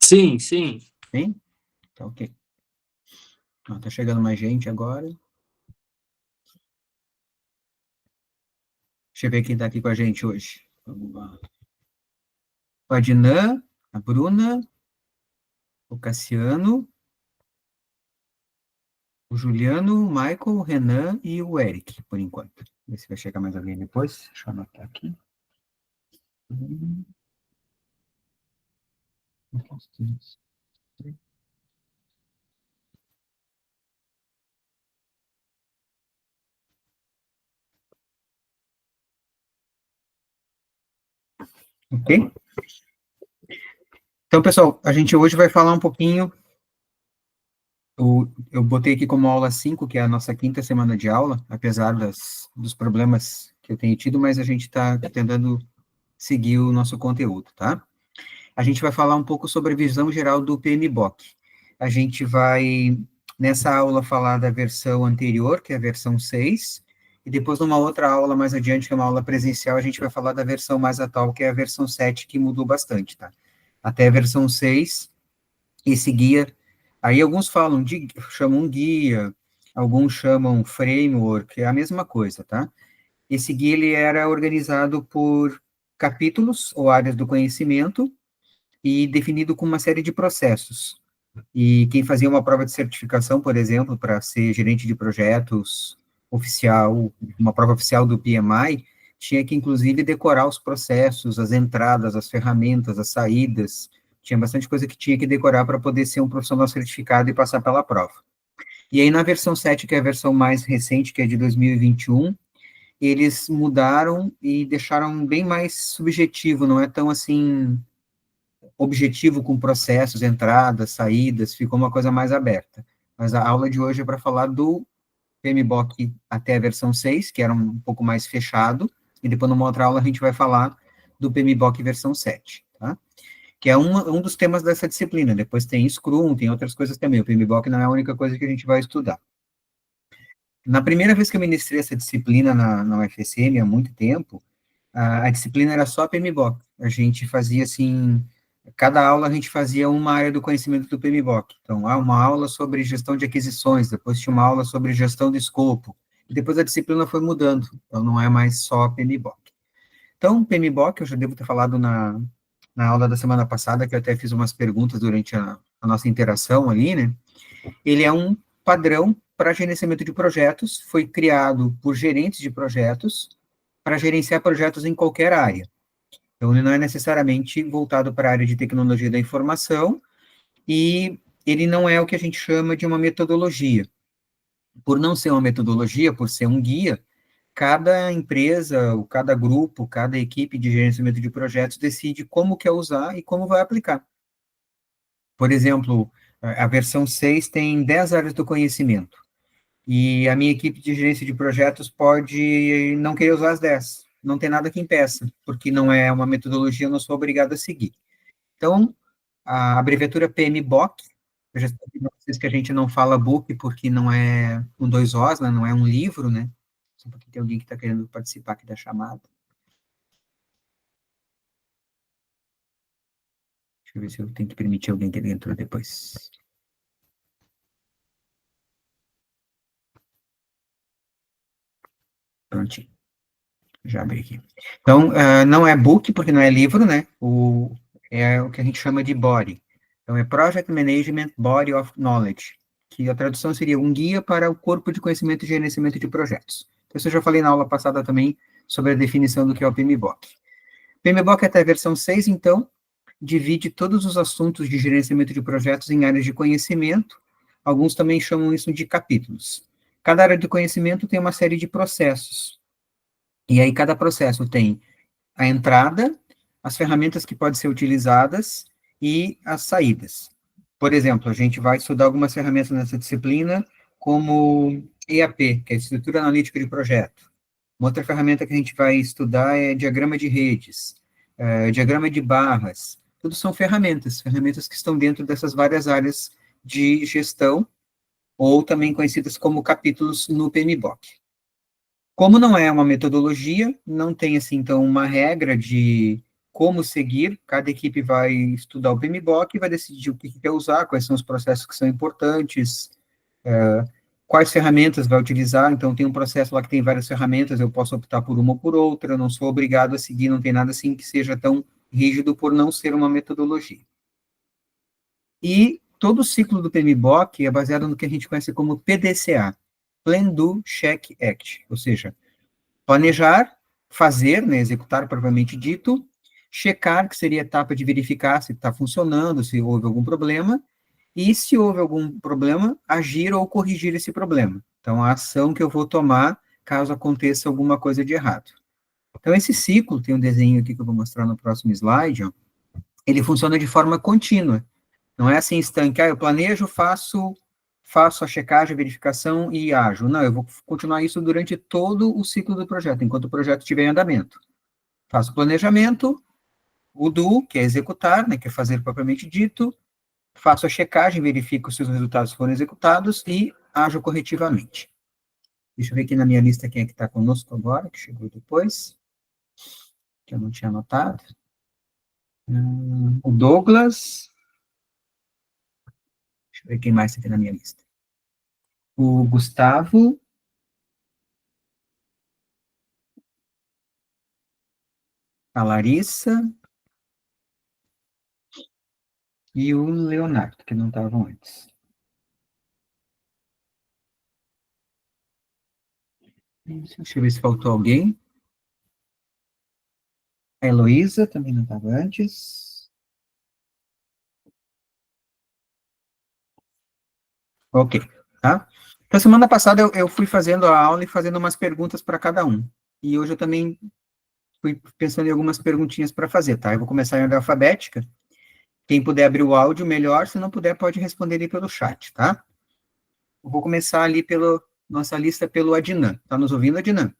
Sim, sim. Sim? Tá ok. Tá chegando mais gente agora. Deixa eu ver quem tá aqui com a gente hoje. Vamos lá. O Adnan, a Bruna, o Cassiano, o Juliano, o Michael, o Renan e o Eric, por enquanto. Ver se vai chegar mais alguém depois. Deixa eu anotar aqui. Ok? Então, pessoal, a gente hoje vai falar um pouquinho. Eu botei aqui como aula 5, que é a nossa quinta semana de aula, apesar dos problemas que eu tenho tido, mas a gente está tentando seguir o nosso conteúdo, tá? A gente vai falar um pouco sobre a visão geral do PMBOK. A gente vai, nessa aula, falar da versão anterior, que é a versão 6, e depois, numa outra aula mais adiante, que é uma aula presencial, a gente vai falar da versão mais atual, que é a versão 7, que mudou bastante, tá? Até a versão 6, esse guia, aí alguns chamam guia, alguns chamam framework, é a mesma coisa, tá? Esse guia, ele era organizado por capítulos ou áreas do conhecimento, e definido com uma série de processos. E quem fazia uma prova de certificação, por exemplo, para ser gerente de projetos oficial, uma prova oficial do PMI, tinha que, inclusive, decorar os processos, as entradas, as ferramentas, as saídas. Tinha bastante coisa que tinha que decorar para poder ser um profissional certificado e passar pela prova. E aí, na versão 7, que é a versão mais recente, que é de 2021, eles mudaram e deixaram bem mais subjetivo, não é tão assim objetivo com processos, entradas, saídas, ficou uma coisa mais aberta. Mas a aula de hoje é para falar do PMBOK até a versão 6, que era um pouco mais fechado, e depois numa outra aula a gente vai falar do PMBOK versão 7, tá? Que é um dos temas dessa disciplina. Depois tem Scrum, tem outras coisas também. O PMBOK não é a única coisa que a gente vai estudar. Na primeira vez que eu ministrei essa disciplina na UFSM, há muito tempo, a disciplina era só PMBOK. A gente fazia assim, cada aula a gente fazia uma área do conhecimento do PMBOK. Então, uma aula sobre gestão de aquisições, depois tinha uma aula sobre gestão do escopo, e depois a disciplina foi mudando, então não é mais só PMBOK. Então, PMBOK, eu já devo ter falado na aula da semana passada, que eu até fiz umas perguntas durante a nossa interação ali, né? Ele é um padrão para gerenciamento de projetos, foi criado por gerentes de projetos, para gerenciar projetos em qualquer área. Então, ele não é necessariamente voltado para a área de tecnologia da informação, e ele não é o que a gente chama de uma metodologia. Por não ser uma metodologia, por ser um guia, cada empresa, ou cada grupo, cada equipe de gerenciamento de projetos decide como quer usar e como vai aplicar. Por exemplo, a versão 6 tem 10 áreas do conhecimento. E a minha equipe de gerência de projetos pode não querer usar as 10. Não tem nada que impeça, porque não é uma metodologia, eu não sou obrigado a seguir. Então, a abreviatura PMBOK, eu já expliquei para vocês que a gente não fala book porque não é com dois Os, né, não é um livro, né? Só porque tem alguém que está querendo participar aqui da chamada. Deixa eu ver se eu tenho que permitir alguém que entrou depois. Prontinho. Já abri aqui. Então, não é book, porque não é livro, né? É o que a gente chama de body. Então, é Project Management Body of Knowledge, que a tradução seria um guia para o corpo de conhecimento e gerenciamento de projetos. Então, isso eu já falei na aula passada também sobre a definição do que é o PMBOK. PMBOK até a versão 6, então, divide todos os assuntos de gerenciamento de projetos em áreas de conhecimento. Alguns também chamam isso de capítulos. Cada área de conhecimento tem uma série de processos. E aí, cada processo tem a entrada, as ferramentas que podem ser utilizadas e as saídas. Por exemplo, a gente vai estudar algumas ferramentas nessa disciplina, como EAP, que é Estrutura Analítica de Projeto. Uma outra ferramenta que a gente vai estudar é diagrama de redes, diagrama de barras. Tudo são ferramentas que estão dentro dessas várias áreas de gestão, ou também conhecidas como capítulos no PMBOK. Como não é uma metodologia, não tem, assim, então, uma regra de como seguir, cada equipe vai estudar o PMBOK e vai decidir o que quer usar, quais são os processos que são importantes, quais ferramentas vai utilizar. Então, tem um processo lá que tem várias ferramentas, eu posso optar por uma ou por outra, não sou obrigado a seguir, não tem nada assim que seja tão rígido por não ser uma metodologia. E todo o ciclo do PMBOK é baseado no que a gente conhece como PDCA, Plan, Do, Check, Act, ou seja, planejar, fazer, né, executar propriamente dito, checar, que seria a etapa de verificar se está funcionando, se houve algum problema, e se houve algum problema, agir ou corrigir esse problema. Então, a ação que eu vou tomar caso aconteça alguma coisa de errado. Então, esse ciclo, tem um desenho aqui que eu vou mostrar no próximo slide, ó, ele funciona de forma contínua. Não é assim estanque, eu planejo, faço a checagem, a verificação e ajo. Não, eu vou continuar isso durante todo o ciclo do projeto, enquanto o projeto estiver em andamento. Faço o planejamento, o do, que é executar, né, que é fazer propriamente dito, faço a checagem, verifico se os resultados foram executados e ajo corretivamente. Deixa eu ver aqui na minha lista quem é que está conosco agora, que chegou depois, que eu não tinha anotado. O Douglas. Deixa eu ver quem mais está aqui na minha lista. O Gustavo, a Larissa e o Leonardo, que não estavam antes. Deixa eu ver se faltou alguém. A Heloísa também não estava antes. Ok, tá? Então, semana passada eu fui fazendo a aula e fazendo umas perguntas para cada um. E hoje eu também fui pensando em algumas perguntinhas para fazer, tá? Eu vou começar em ordem alfabética. Quem puder abrir o áudio, melhor. Se não puder, pode responder ali pelo chat, tá? Eu vou começar ali pela nossa lista pelo Adnan. Tá nos ouvindo, Adnan?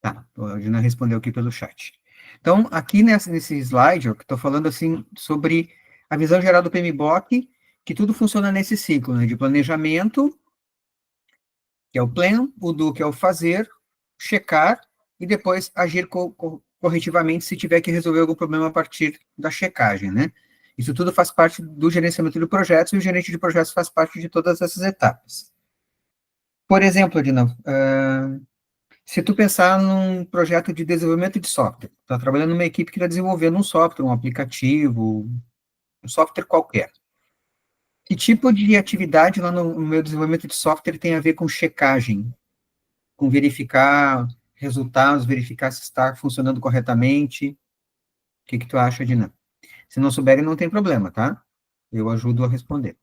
Tá, o Adnan respondeu aqui pelo chat. Então, aqui nesse slide, eu estou falando assim sobre a visão geral do PMBOK, que tudo funciona nesse ciclo, né, de planejamento, que é o plan, o do, que é o fazer, checar, e depois agir corretivamente se tiver que resolver algum problema a partir da checagem, né? Isso tudo faz parte do gerenciamento de projetos, e o gerente de projetos faz parte de todas essas etapas. Por exemplo, Adnan, se tu pensar num projeto de desenvolvimento de software, está trabalhando numa equipe que está desenvolvendo um software, um aplicativo, um software qualquer. Que tipo de atividade lá no meu desenvolvimento de software tem a ver com checagem, com verificar resultados, verificar se está funcionando corretamente? O que que tu acha, Dina? Se não souberem, não tem problema, tá? Eu ajudo a responder.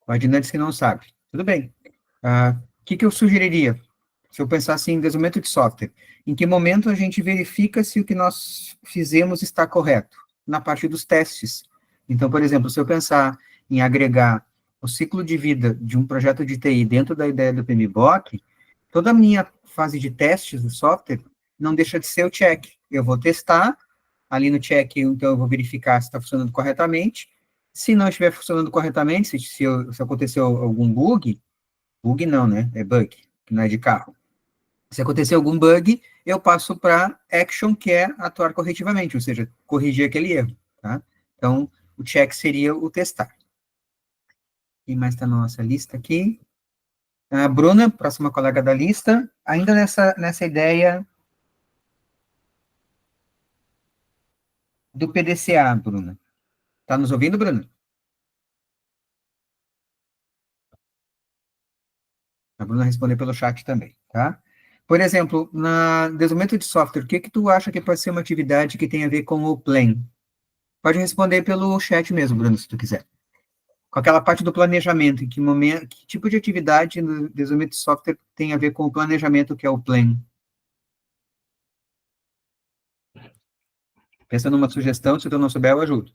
A Dina disse que não sabe. Tudo bem. O que que eu sugeriria? Se eu pensasse em desenvolvimento de software, em que momento a gente verifica se o que nós fizemos está correto? Na parte dos testes. Então, por exemplo, se eu pensar em agregar o ciclo de vida de um projeto de TI dentro da ideia do PMBOK, toda a minha fase de testes do software não deixa de ser o check. Eu vou testar, ali no check, então eu vou verificar se está funcionando corretamente. Se não estiver funcionando corretamente, se aconteceu algum bug não, né? É bug, que não é de carro. Se acontecer algum bug, eu passo para action, que é atuar corretivamente, ou seja, corrigir aquele erro, tá? Então, o check seria o testar. Quem mais está na nossa lista aqui? A Bruna, próxima colega da lista, ainda nessa ideia do PDCA, Bruna. Tá nos ouvindo, Bruna? A Bruna respondeu pelo chat também, tá? Por exemplo, na desenvolvimento de software, o que que tu acha que pode ser uma atividade que tem a ver com o Plan? Pode responder pelo chat mesmo, Bruno, se tu quiser. Com aquela parte do planejamento, em que momento, que tipo de atividade no desenvolvimento de software tem a ver com o planejamento, que é o plan? Pensa numa sugestão, se tu não souber, eu ajudo.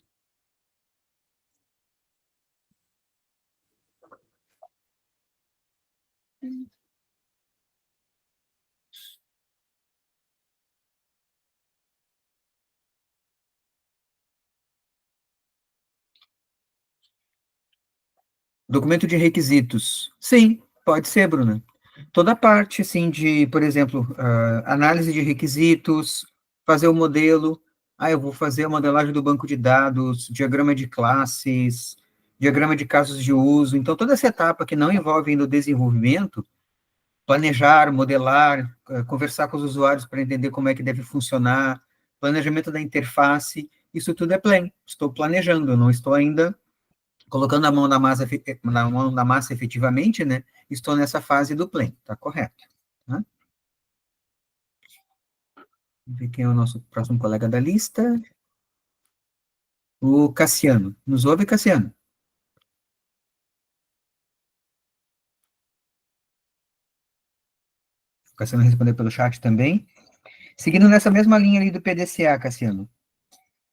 Documento de requisitos. Sim, pode ser, Bruna. Toda a parte, assim, de, por exemplo, análise de requisitos, fazer o modelo. Ah, eu vou fazer a modelagem do banco de dados, diagrama de classes, diagrama de casos de uso. Então, toda essa etapa que não envolve ainda o desenvolvimento, planejar, modelar, conversar com os usuários para entender como é que deve funcionar, planejamento da interface, isso tudo é plan. Estou planejando, não estou ainda colocando a mão na massa efetivamente, né? Estou nessa fase do plan, tá correto. Tá? Vamos ver quem é o nosso próximo colega da lista. O Cassiano. Nos ouve, Cassiano? O Cassiano respondeu pelo chat também. Seguindo nessa mesma linha ali do PDCA, Cassiano,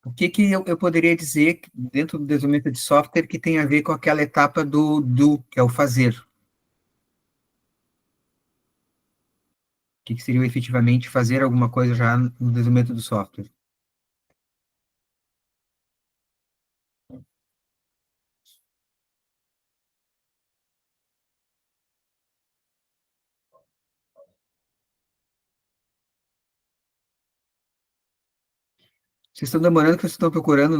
o que que eu poderia dizer dentro do desenvolvimento de software que tem a ver com aquela etapa do, que é o fazer? O que seria efetivamente fazer alguma coisa já no desenvolvimento do software? Vocês estão demorando que vocês estão procurando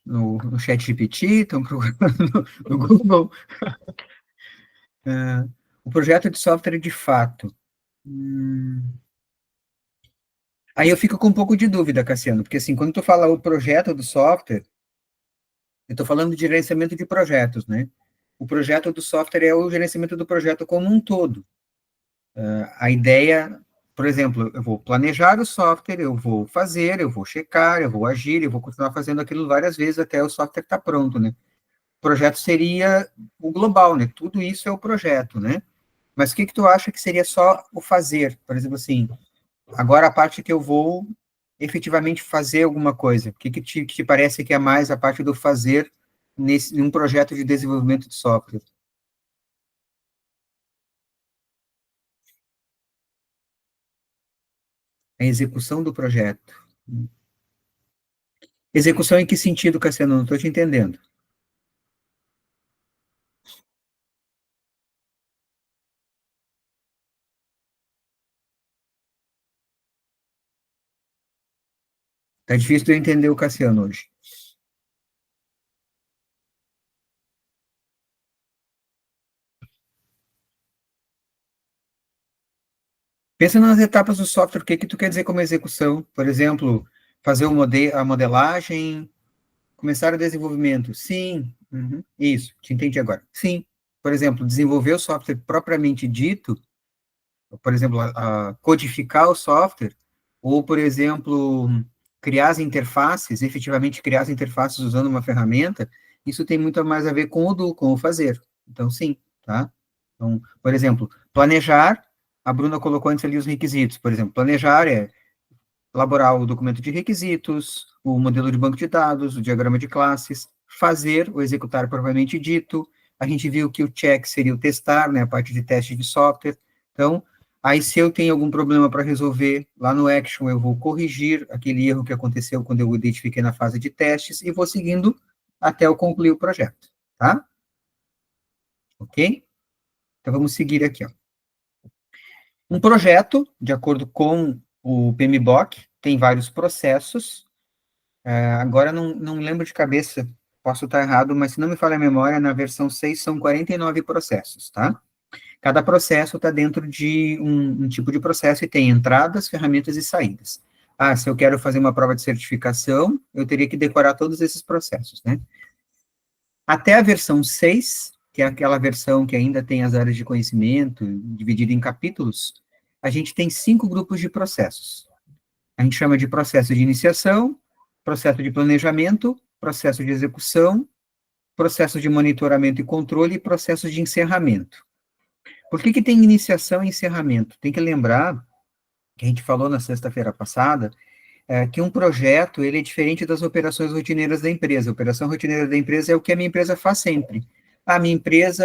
no chat GPT, estão procurando no Google. O projeto de software de fato. Aí eu fico com um pouco de dúvida, Cassiano, porque assim, quando tu fala o projeto do software, eu estou falando de gerenciamento de projetos, né? O projeto do software é o gerenciamento do projeto como um todo. A ideia, por exemplo, eu vou planejar o software, eu vou fazer, eu vou checar, eu vou agir, eu vou continuar fazendo aquilo várias vezes até o software estar pronto, né? O projeto seria o global, né? Tudo isso é o projeto, né? Mas o que que tu acha que seria só o fazer? Por exemplo, assim, agora a parte que eu vou efetivamente fazer alguma coisa. O que que te parece que é mais a parte do fazer num projeto de desenvolvimento de software? A execução do projeto. Execução em que sentido, Cassiano? Não estou te entendendo. Tá difícil de eu entender o Cassiano hoje. Pensa nas etapas do software, o que que tu quer dizer como execução? Por exemplo, fazer a modelagem, começar o desenvolvimento. Sim, uhum, isso, te entendi agora. Sim, por exemplo, desenvolver o software propriamente dito, por exemplo, codificar o software, ou, por exemplo, criar as interfaces, efetivamente criar as interfaces usando uma ferramenta, isso tem muito mais a ver com o do, com o fazer. Então, sim, tá? Então, por exemplo, planejar, a Bruna colocou antes ali os requisitos, por exemplo, planejar é elaborar o documento de requisitos, o modelo de banco de dados, o diagrama de classes, fazer ou executar propriamente dito. A gente viu que o check seria o testar, né, a parte de teste de software. Então, aí se eu tenho algum problema para resolver, lá no action eu vou corrigir aquele erro que aconteceu quando eu identifiquei na fase de testes e vou seguindo até eu concluir o projeto, tá? Ok? Então vamos seguir aqui, ó. Um projeto, de acordo com o PMBOK, tem vários processos. Agora não lembro de cabeça, posso estar errado, mas se não me falha a memória, na versão 6 são 49 processos, tá? Cada processo está dentro de um tipo de processo e tem entradas, ferramentas e saídas. Ah, se eu quero fazer uma prova de certificação, eu teria que decorar todos esses processos, né? Até a versão 6, que é aquela versão que ainda tem as áreas de conhecimento, dividida em capítulos, a gente tem 5 grupos de processos. A gente chama de processo de iniciação, processo de planejamento, processo de execução, processo de monitoramento e controle e processo de encerramento. Por que que tem iniciação e encerramento? Tem que lembrar, que a gente falou na sexta-feira passada, que um projeto ele é diferente das operações rotineiras da empresa. A operação rotineira da empresa é o que a minha empresa faz sempre. A minha empresa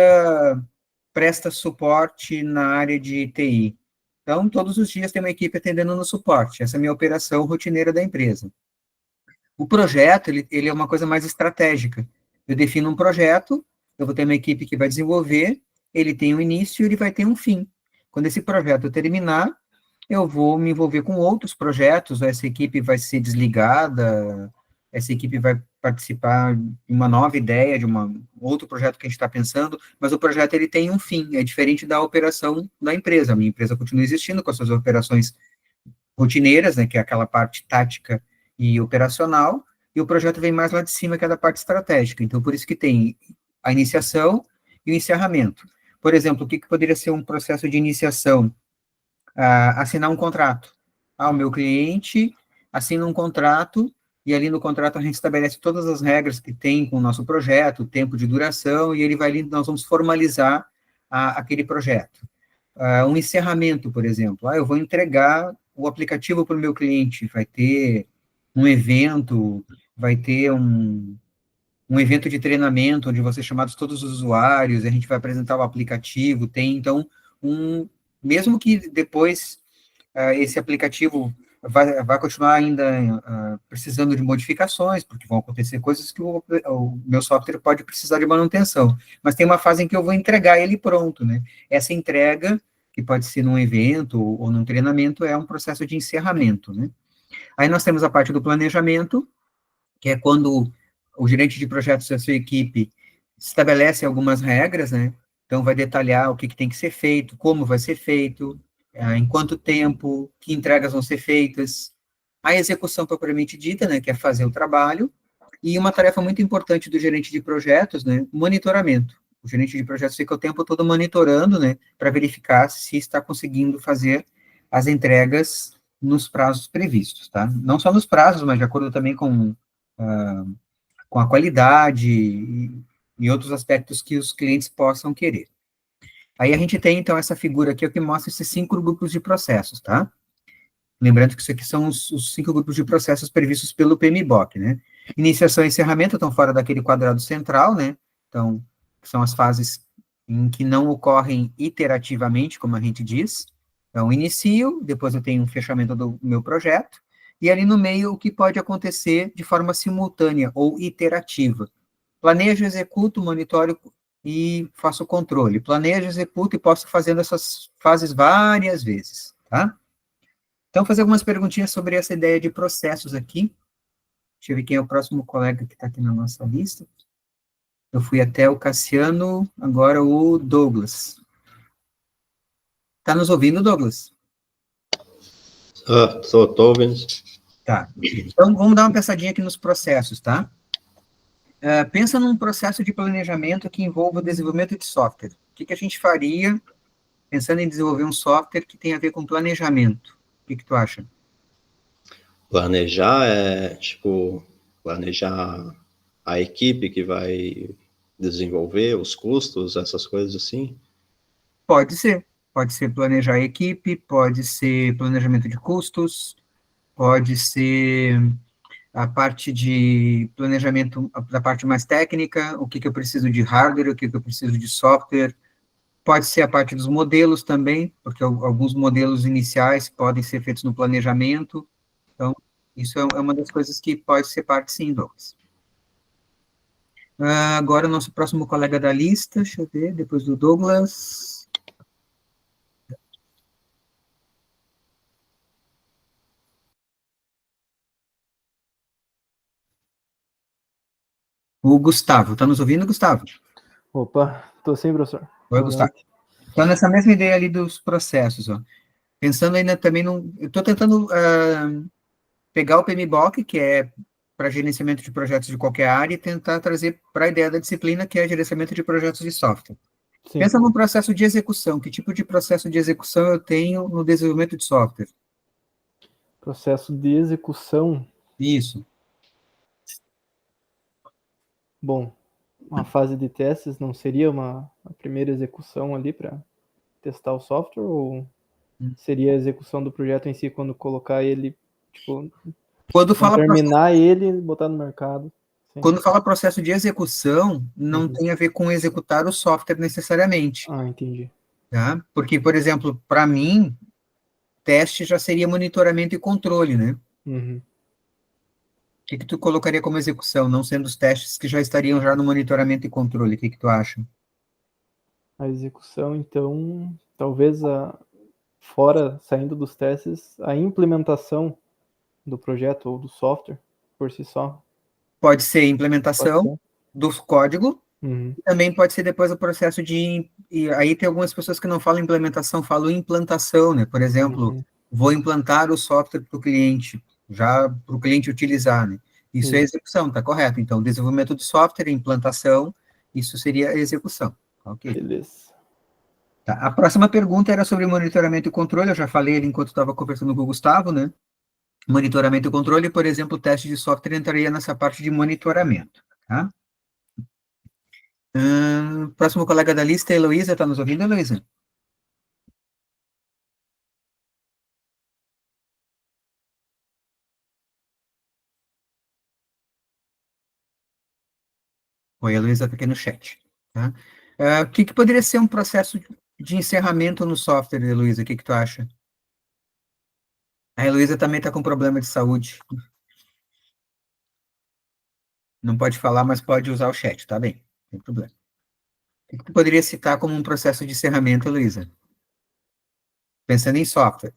presta suporte na área de TI. Então, todos os dias tem uma equipe atendendo no suporte. Essa é a minha operação rotineira da empresa. O projeto, ele é uma coisa mais estratégica. Eu defino um projeto, eu vou ter uma equipe que vai desenvolver, ele tem um início e ele vai ter um fim. Quando esse projeto terminar, eu vou me envolver com outros projetos, essa equipe vai ser desligada, essa equipe vai participar de uma nova ideia, de outro projeto que a gente está pensando, mas o projeto ele tem um fim, é diferente da operação da empresa. A minha empresa continua existindo com as suas operações rotineiras, né, que é aquela parte tática e operacional, e o projeto vem mais lá de cima, que é da parte estratégica. Então, por isso que tem a iniciação e o encerramento. Por exemplo, o que poderia ser um processo de iniciação? Assinar um contrato. O meu cliente assina um contrato, e ali no contrato a gente estabelece todas as regras que tem com o nosso projeto, o tempo de duração, e ele vai ali, nós vamos formalizar aquele projeto. Um encerramento, por exemplo. Eu vou entregar o aplicativo para o meu cliente, vai ter um evento, vai ter um evento de treinamento, onde vão ser chamados todos os usuários, a gente vai apresentar o aplicativo, tem, então, mesmo que depois esse aplicativo vai continuar ainda precisando de modificações, porque vão acontecer coisas que o meu software pode precisar de manutenção, mas tem uma fase em que eu vou entregar ele pronto, né? Essa entrega, que pode ser num evento ou num treinamento, é um processo de encerramento, né? Aí nós temos a parte do planejamento, que é quando o gerente de projetos e a sua equipe estabelece algumas regras, né? Então, vai detalhar o que tem que ser feito, como vai ser feito, em quanto tempo, que entregas vão ser feitas. A execução propriamente dita, né, que é fazer o trabalho, e uma tarefa muito importante do gerente de projetos, né, monitoramento. O gerente de projetos fica o tempo todo monitorando, né, para verificar se está conseguindo fazer as entregas nos prazos previstos, tá? Não só nos prazos, mas de acordo também com a qualidade e outros aspectos que os clientes possam querer. Aí a gente tem, então, essa figura aqui, que mostra esses 5 grupos de processos, tá? Lembrando que isso aqui são os 5 grupos de processos previstos pelo PMBOK, né? Iniciação e encerramento estão fora daquele quadrado central, né? Então, são as fases em que não ocorrem iterativamente, como a gente diz. Então, inicio, depois eu tenho um fechamento do meu projeto, e ali no meio o que pode acontecer de forma simultânea ou iterativa. Planejo, executo, monitoro e faço o controle. Planejo, executo e posso fazendo essas fases várias vezes, tá? Então, fazer algumas perguntinhas sobre essa ideia de processos aqui. Deixa eu ver quem é o próximo colega que está aqui na nossa lista. Eu fui até o Cassiano, agora o Douglas. Está nos ouvindo, Douglas? Tô ouvindo. Tá. Então, vamos dar uma pensadinha aqui nos processos, tá? Pensa num processo de planejamento que envolva o desenvolvimento de software. O que a gente faria pensando em desenvolver um software que tem a ver com planejamento? O que tu acha? Planejar planejar a equipe que vai desenvolver, os custos, essas coisas assim? Pode ser. Pode ser planejar a equipe, pode ser planejamento de custos, pode ser a parte de planejamento da parte mais técnica, o que eu preciso de hardware, o que eu preciso de software, pode ser a parte dos modelos também, porque alguns modelos iniciais podem ser feitos no planejamento, então, isso é uma das coisas que pode ser parte, sim, Douglas. Agora, o nosso próximo colega da lista, deixa eu ver, depois do Douglas... O Gustavo, tá nos ouvindo, Gustavo? Opa, tô sim, professor. Oi, Gustavo. Então, nessa mesma ideia ali dos processos, ó, pensando ainda também eu estou tentando pegar o PMBOK, que é para gerenciamento de projetos de qualquer área, e tentar trazer para a ideia da disciplina, que é gerenciamento de projetos de software. Sim. Pensa no processo de execução, que tipo de processo de execução eu tenho no desenvolvimento de software? Processo de execução? Isso. Bom, uma fase de testes não seria a primeira execução ali para testar o software, ou seria a execução do projeto em si, quando colocar ele, tipo, quando terminar ele e botar no mercado? Sim. Quando fala processo de execução, não tem a ver com executar o software necessariamente. Entendi. Tá? Porque, por exemplo, para mim, teste já seria monitoramento e controle, né? Uhum. que tu colocaria como execução, não sendo os testes que já estariam já no monitoramento e controle? O que tu acha? A execução, então, talvez fora, saindo dos testes, a implementação do projeto ou do software por si só. Pode ser Pode implementação ser? do código, Uhum. também pode ser depois o processo de... E aí tem algumas pessoas que não falam implementação, falam implantação, né? Por exemplo, Uhum. vou implantar o software para o cliente, já para o cliente utilizar, né? Isso é Isso. execução, tá correto. Então, desenvolvimento de software, implantação, isso seria execução. Ok. Beleza. Tá. A próxima pergunta era sobre monitoramento e controle, eu já falei ali enquanto estava conversando com o Gustavo, né? Monitoramento e controle, por exemplo, o teste de software entraria nessa parte de monitoramento, tá? Próximo colega da lista é a Heloísa, está nos ouvindo, Heloísa? Oi, a Heloísa está aqui no chat, tá? O que poderia ser um processo de encerramento no software, Heloísa? O que tu acha? A Heloísa também está com problema de saúde. Não pode falar, mas pode usar o chat, tá bem, não tem problema. O que tu poderia citar como um processo de encerramento, Heloísa? Pensando em software.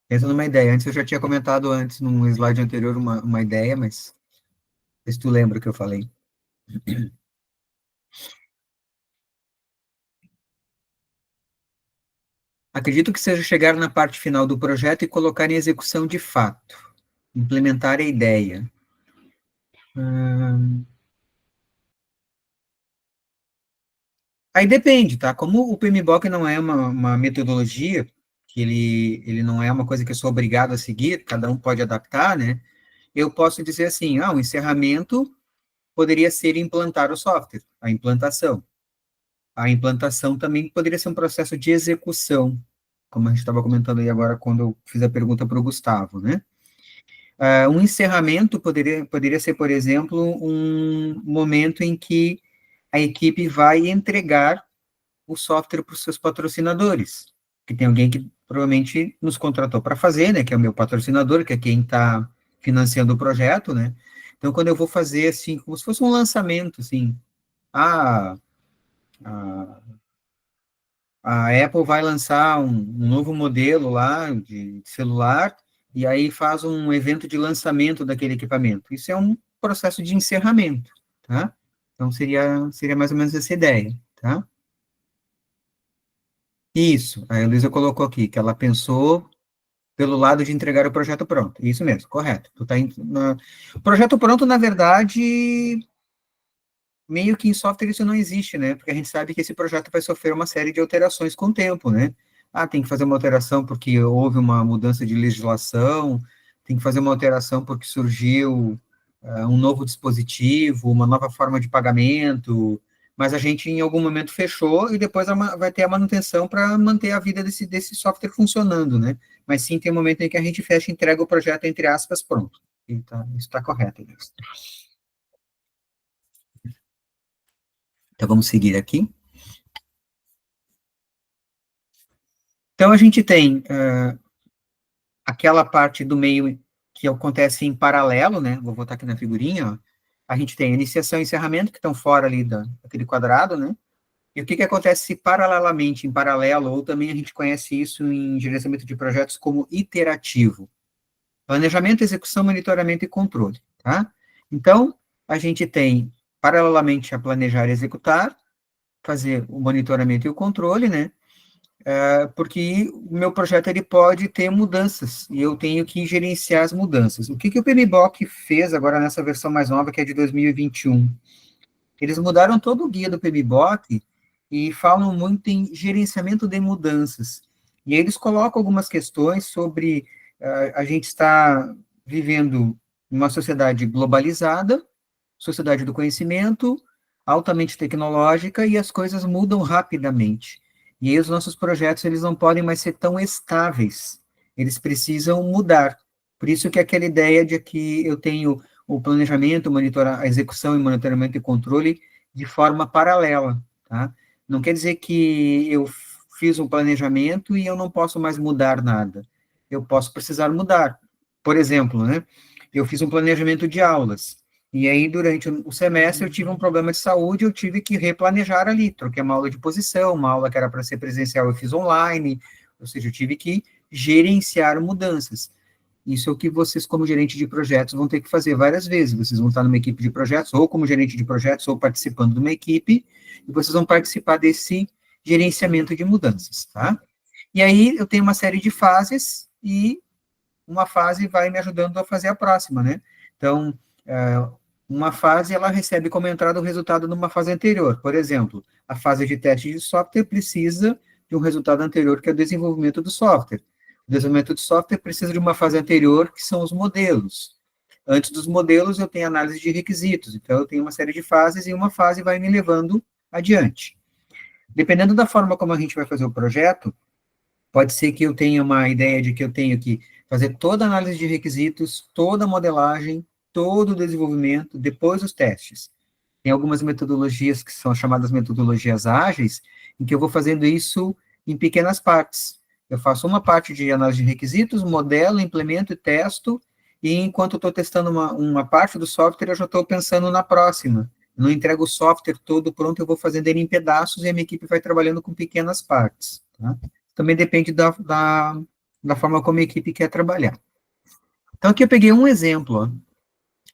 Pensa numa ideia. Antes eu já tinha comentado antes, num slide anterior, uma ideia, mas se tu lembra o que eu falei. Acredito que seja chegar na parte final do projeto e colocar em execução de fato. Implementar a ideia. Aí depende, tá? Como o PMBOK não é uma metodologia, que ele não é uma coisa que eu sou obrigado a seguir, cada um pode adaptar, né? Eu posso dizer assim, o encerramento poderia ser implantar o software, a implantação. A implantação também poderia ser um processo de execução, como a gente estava comentando aí agora quando eu fiz a pergunta para o Gustavo, né? Um encerramento poderia ser, por exemplo, um momento em que a equipe vai entregar o software para os seus patrocinadores, que tem alguém que provavelmente nos contratou para fazer, né, que é o meu patrocinador, que é quem está financiando o projeto, né? Então, quando eu vou fazer, assim, como se fosse um lançamento, assim, ah, a, a Apple vai lançar um novo modelo lá de celular, e aí faz um evento de lançamento daquele equipamento. Isso é um processo de encerramento, tá? Então, seria mais ou menos essa ideia, tá? Isso, a Heloísa colocou aqui, que ela pensou pelo lado de entregar o projeto pronto. Isso mesmo, correto. O projeto pronto, na verdade, meio que em software isso não existe, né? Porque a gente sabe que esse projeto vai sofrer uma série de alterações com o tempo, né? Tem que fazer uma alteração porque houve uma mudança de legislação, tem que fazer uma alteração porque surgiu um novo dispositivo, uma nova forma de pagamento, mas a gente em algum momento fechou e depois vai ter a manutenção para manter a vida desse software funcionando, né? Mas sim, tem um momento em que a gente fecha e entrega o projeto, entre aspas, pronto. Então, isso está correto. Então, vamos seguir aqui. Então, a gente tem aquela parte do meio que acontece em paralelo, né? Vou voltar aqui na figurinha, ó. A gente tem iniciação e encerramento, que estão fora ali daquele quadrado, né? E o que acontece paralelamente, em paralelo, ou também a gente conhece isso em gerenciamento de projetos como iterativo. Planejamento, execução, monitoramento e controle, tá? Então, a gente tem, paralelamente a planejar e executar, fazer o monitoramento e o controle, né? Porque o meu projeto ele pode ter mudanças e eu tenho que gerenciar as mudanças. O que o PMBOK fez agora nessa versão mais nova, que é de 2021? Eles mudaram todo o guia do PMBOK e falam muito em gerenciamento de mudanças. E eles colocam algumas questões sobre a gente está vivendo uma sociedade globalizada, sociedade do conhecimento, altamente tecnológica, e as coisas mudam rapidamente. E aí os nossos projetos, eles não podem mais ser tão estáveis, eles precisam mudar. Por isso que aquela ideia de que eu tenho o planejamento, a execução e monitoramento e controle de forma paralela, tá? Não quer dizer que eu fiz um planejamento e eu não posso mais mudar nada. Eu posso precisar mudar. Por exemplo, né? Eu fiz um planejamento de aulas. E aí, durante o semestre, eu tive um problema de saúde, eu tive que replanejar ali. Troquei uma aula de posição, uma aula que era para ser presencial, eu fiz online. Ou seja, eu tive que gerenciar mudanças. Isso é o que vocês, como gerente de projetos, vão ter que fazer várias vezes. Vocês vão estar numa equipe de projetos, ou como gerente de projetos, ou participando de uma equipe, e vocês vão participar desse gerenciamento de mudanças, tá? E aí, eu tenho uma série de fases, e uma fase vai me ajudando a fazer a próxima, né? Então, uma fase, ela recebe como entrada o resultado numa fase anterior. Por exemplo, a fase de teste de software precisa de um resultado anterior, que é o desenvolvimento do software. O desenvolvimento do software precisa de uma fase anterior, que são os modelos. Antes dos modelos, eu tenho análise de requisitos. Então, eu tenho uma série de fases, e uma fase vai me levando adiante. Dependendo da forma como a gente vai fazer o projeto, pode ser que eu tenha uma ideia de que eu tenho que fazer toda a análise de requisitos, toda a modelagem, todo o desenvolvimento, depois os testes. Tem algumas metodologias que são chamadas metodologias ágeis, em que eu vou fazendo isso em pequenas partes. Eu faço uma parte de análise de requisitos, modelo, implemento e testo, e enquanto eu estou testando uma parte do software, eu já estou pensando na próxima. Eu não entrego o software todo pronto, eu vou fazendo ele em pedaços, e a minha equipe vai trabalhando com pequenas partes. Tá? Também depende da forma como a equipe quer trabalhar. Então, aqui eu peguei um exemplo, ó.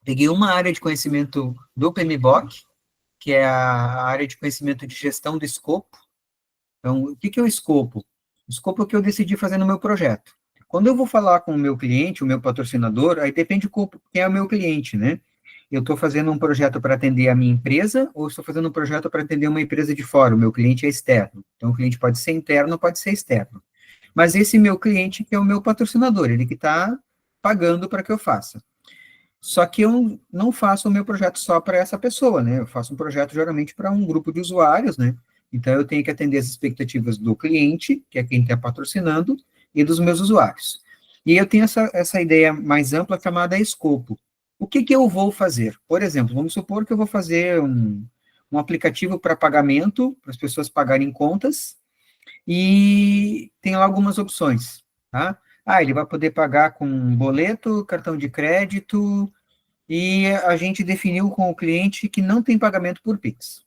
Peguei uma área de conhecimento do PMBOK, que é a área de conhecimento de gestão do escopo. Então, o que é o escopo? O escopo é o que eu decidi fazer no meu projeto. Quando eu vou falar com o meu cliente, o meu patrocinador, aí depende de quem é o meu cliente, né? Eu estou fazendo um projeto para atender a minha empresa, ou estou fazendo um projeto para atender uma empresa de fora, o meu cliente é externo. Então, o cliente pode ser interno, pode ser externo. Mas esse meu cliente que é o meu patrocinador, ele que está pagando para que eu faça. Só que eu não faço o meu projeto só para essa pessoa, né? Eu faço um projeto geralmente para um grupo de usuários, né? Então, eu tenho que atender as expectativas do cliente, que é quem está patrocinando, e dos meus usuários. E eu tenho essa ideia mais ampla chamada escopo. O que eu vou fazer? Por exemplo, vamos supor que eu vou fazer um aplicativo para pagamento, para as pessoas pagarem contas, e tem lá algumas opções, tá? Ele vai poder pagar com boleto, cartão de crédito, e a gente definiu com o cliente que não tem pagamento por Pix.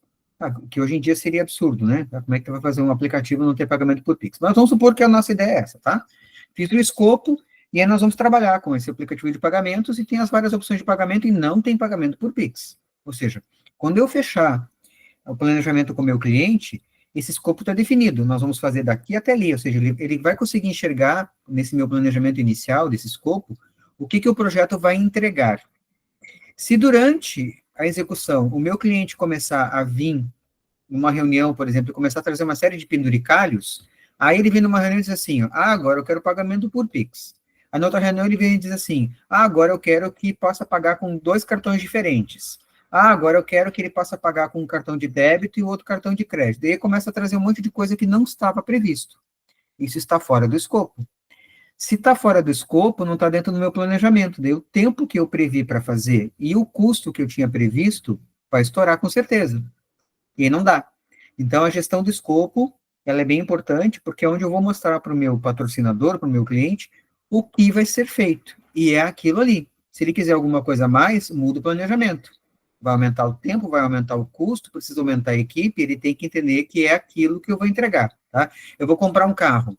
Que hoje em dia seria absurdo, né? Como é que tu vai fazer um aplicativo e não ter pagamento por Pix? Mas vamos supor que a nossa ideia é essa, tá? Fiz o escopo, e aí nós vamos trabalhar com esse aplicativo de pagamentos, e tem as várias opções de pagamento, e não tem pagamento por Pix. Ou seja, quando eu fechar o planejamento com o meu cliente, esse escopo está definido, nós vamos fazer daqui até ali, ou seja, ele vai conseguir enxergar, nesse meu planejamento inicial, desse escopo, o que o projeto vai entregar. Se durante a execução o meu cliente começar a vir numa reunião, por exemplo, e começar a trazer uma série de penduricalhos, aí ele vem numa reunião e diz assim, agora eu quero pagamento por Pix. Aí na outra reunião ele vem e diz assim, agora eu quero que possa pagar com 2 cartões diferentes. Agora eu quero que ele possa pagar com um cartão de débito e outro cartão de crédito. E aí começa a trazer um monte de coisa que não estava previsto. Isso está fora do escopo. Se está fora do escopo, não está dentro do meu planejamento. Daí o tempo que eu previ para fazer e o custo que eu tinha previsto vai estourar com certeza. E aí não dá. Então, a gestão do escopo, ela é bem importante, porque é onde eu vou mostrar para o meu patrocinador, para o meu cliente, o que vai ser feito. E é aquilo ali. Se ele quiser alguma coisa a mais, muda o planejamento. Vai aumentar o tempo, vai aumentar o custo, precisa aumentar a equipe, ele tem que entender que é aquilo que eu vou entregar, tá? Eu vou comprar um carro,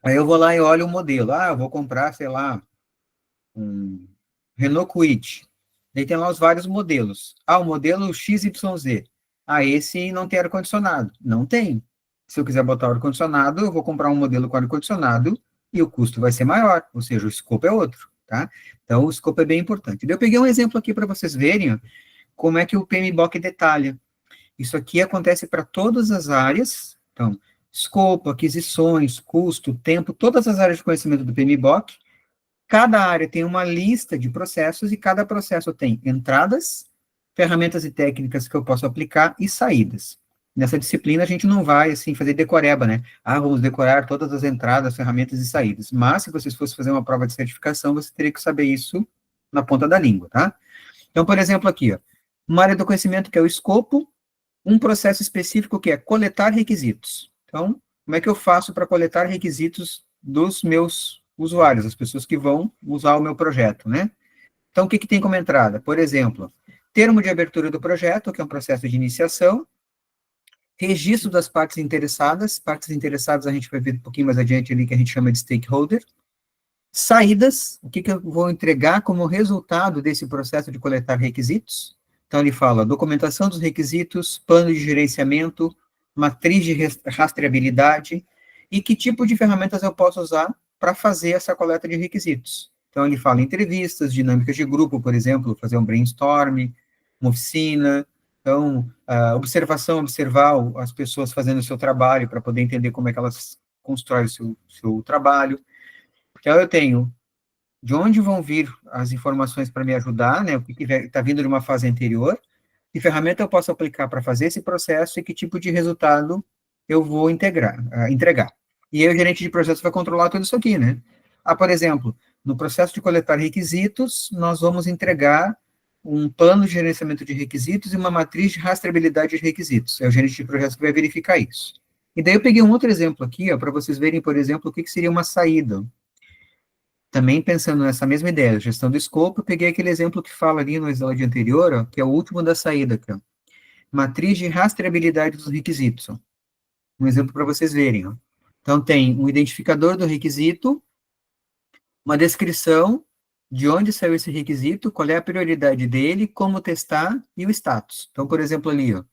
aí eu vou lá e olho o modelo. Eu vou comprar, sei lá, um Renault Kwid. Daí tem lá os vários modelos. O modelo XYZ. Esse não tem ar-condicionado. Não tem. Se eu quiser botar ar-condicionado, eu vou comprar um modelo com ar-condicionado e o custo vai ser maior, ou seja, o escopo é outro, tá? Então, o escopo é bem importante. Eu peguei um exemplo aqui para vocês verem como é que o PMBOK detalha. Isso aqui acontece para todas as áreas. Então, escopo, aquisições, custo, tempo, todas as áreas de conhecimento do PMBOK. Cada área tem uma lista de processos e cada processo tem entradas, ferramentas e técnicas que eu posso aplicar e saídas. Nessa disciplina, a gente não vai, assim, fazer decoreba, né? Vamos decorar todas as entradas, ferramentas e saídas. Mas, se vocês fossem fazer uma prova de certificação, você teria que saber isso na ponta da língua, tá? Então, por exemplo, aqui, uma área do conhecimento que é o escopo, um processo específico que é coletar requisitos. Então, como é que eu faço para coletar requisitos dos meus usuários, as pessoas que vão usar o meu projeto, né? Então, o que tem como entrada? Por exemplo, termo de abertura do projeto, que é um processo de iniciação, registro das partes interessadas a gente vai ver um pouquinho mais adiante ali, que a gente chama de stakeholder, saídas, o que eu vou entregar como resultado desse processo de coletar requisitos. Então, ele fala documentação dos requisitos, plano de gerenciamento, matriz de rastreabilidade e que tipo de ferramentas eu posso usar para fazer essa coleta de requisitos. Então, ele fala entrevistas, dinâmicas de grupo, por exemplo, fazer um brainstorm, uma oficina. Então, observar as pessoas fazendo o seu trabalho para poder entender como é que elas constroem o seu trabalho. Então, eu tenho de onde vão vir as informações para me ajudar, né, o que está vindo de uma fase anterior, que ferramenta eu posso aplicar para fazer esse processo e que tipo de resultado eu vou entregar. E aí o gerente de processo vai controlar tudo isso aqui, né? Por exemplo, no processo de coletar requisitos, nós vamos entregar um plano de gerenciamento de requisitos e uma matriz de rastreabilidade de requisitos. É o gerente de projetos que vai verificar isso. E daí eu peguei um outro exemplo aqui, para vocês verem, por exemplo, o que seria uma saída. Também pensando nessa mesma ideia, gestão do escopo, eu peguei aquele exemplo que fala ali no slide anterior, ó, que é o último da saída, aqui, ó. Matriz de rastreabilidade dos requisitos. Ó. Um exemplo para vocês verem. Ó. Então, tem um identificador do requisito, uma descrição de onde saiu esse requisito, qual é a prioridade dele, como testar e o status. Então, por exemplo, ali, ó,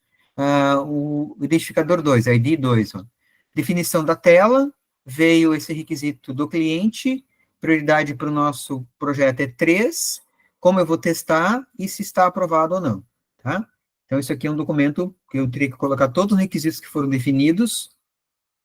o identificador 2, ID 2, ó, definição da tela, veio esse requisito do cliente, prioridade para o nosso projeto é 3, como eu vou testar e se está aprovado ou não, tá? Então, isso aqui é um documento que eu teria que colocar todos os requisitos que foram definidos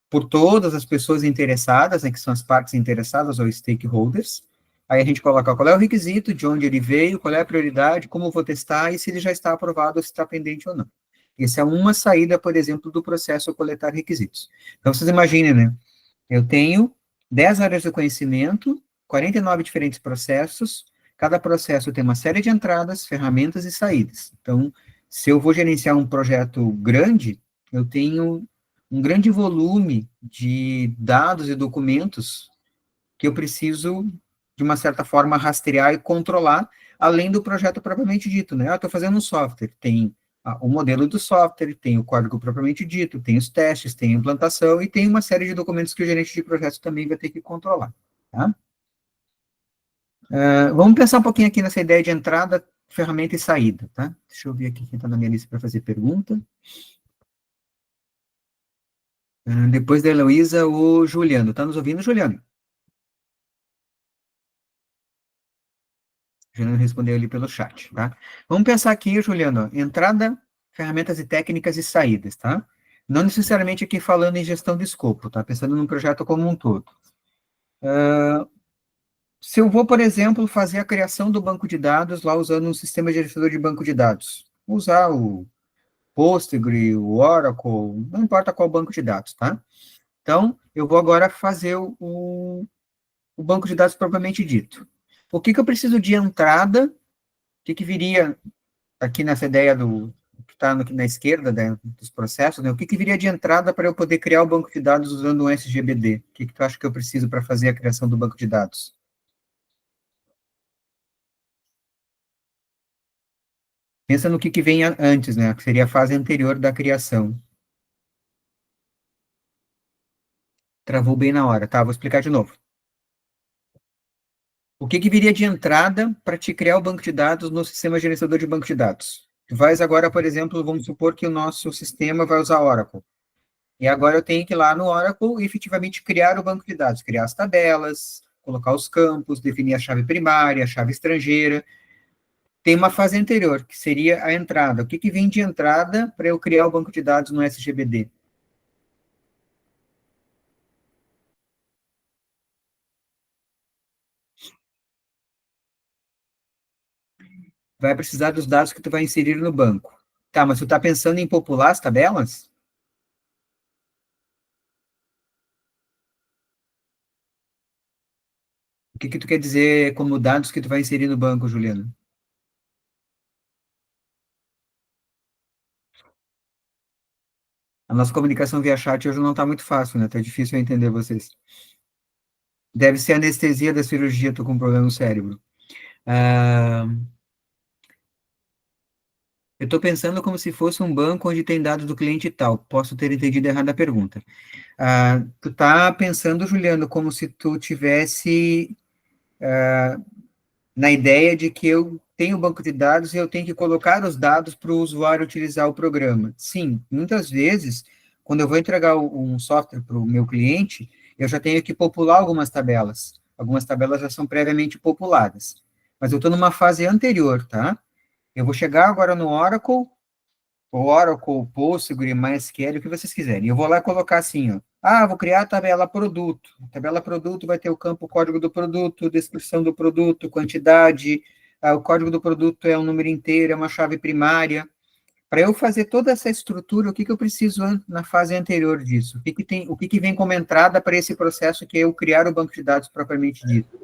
por todas as pessoas interessadas, né, que são as partes interessadas ou stakeholders. Aí a gente coloca qual é o requisito, de onde ele veio, qual é a prioridade, como eu vou testar e se ele já está aprovado ou se está pendente ou não. Essa é uma saída, por exemplo, do processo coletar requisitos. Então, vocês imaginem, né? Eu tenho 10 áreas de conhecimento, 49 diferentes processos, cada processo tem uma série de entradas, ferramentas e saídas. Então, se eu vou gerenciar um projeto grande, eu tenho um grande volume de dados e documentos que eu preciso, de uma certa forma, rastrear e controlar, além do projeto propriamente dito, né? Estou fazendo um software, tem o modelo do software, tem o código propriamente dito, tem os testes, tem a implantação e tem uma série de documentos que o gerente de projetos também vai ter que controlar, tá? Vamos pensar um pouquinho aqui nessa ideia de entrada, ferramenta e saída, tá? Deixa eu ver aqui quem está na minha lista para fazer pergunta. Depois da Heloísa, o Juliano. Está nos ouvindo, Juliano? Juliano respondeu ali pelo chat, tá? Vamos pensar aqui, Juliano, entrada, ferramentas e técnicas e saídas, tá? Não necessariamente aqui falando em gestão de escopo, tá? Pensando num projeto como um todo. Se eu vou, por exemplo, fazer a criação do banco de dados lá usando um sistema gerenciador de banco de dados, usar o Postgre, o Oracle, não importa qual banco de dados, tá? Então, eu vou agora fazer o banco de dados propriamente dito. O que eu preciso de entrada, o que viria aqui nessa ideia que está na esquerda, né, dos processos, né, o que viria de entrada para eu poder criar o banco de dados usando um SGBD? O que tu acha que eu preciso para fazer a criação do banco de dados? Pensa no que vem antes, né, que seria a fase anterior da criação. Travou bem na hora, tá? Vou explicar de novo. O que viria de entrada para te criar o banco de dados no sistema gerenciador de banco de dados? Tu vais agora, por exemplo, vamos supor que o nosso sistema vai usar Oracle. E agora eu tenho que ir lá no Oracle e efetivamente criar o banco de dados, criar as tabelas, colocar os campos, definir a chave primária, a chave estrangeira. Tem uma fase anterior, que seria a entrada. O que vem de entrada para eu criar o banco de dados no SGBD? Vai precisar dos dados que tu vai inserir no banco. Tá, mas tu está pensando em popular as tabelas? O que tu quer dizer como dados que tu vai inserir no banco, Juliano? A nossa comunicação via chat hoje não está muito fácil, né? Tá difícil eu entender vocês. Deve ser anestesia da cirurgia, tô com um problema no cérebro. Ah, eu estou pensando como se fosse um banco onde tem dados do cliente e tal. Posso ter entendido errado a pergunta. Tu tá pensando, Juliano, como se tu tivesse na ideia de que eu tenho um banco de dados e eu tenho que colocar os dados para o usuário utilizar o programa. Sim, muitas vezes, quando eu vou entregar um software para o meu cliente, eu já tenho que popular algumas tabelas. Algumas tabelas já são previamente populadas. Mas eu estou numa fase anterior, tá? Eu vou chegar agora no Oracle, ou Oracle, Postgre, MySQL, o que vocês quiserem. Eu vou lá colocar assim, ó. Vou criar a tabela produto. A tabela produto vai ter o campo código do produto, descrição do produto, quantidade. O código do produto é um número inteiro, é uma chave primária. Para eu fazer toda essa estrutura, o que eu preciso na fase anterior disso? O que vem como entrada para esse processo que é eu criar o banco de dados propriamente dito?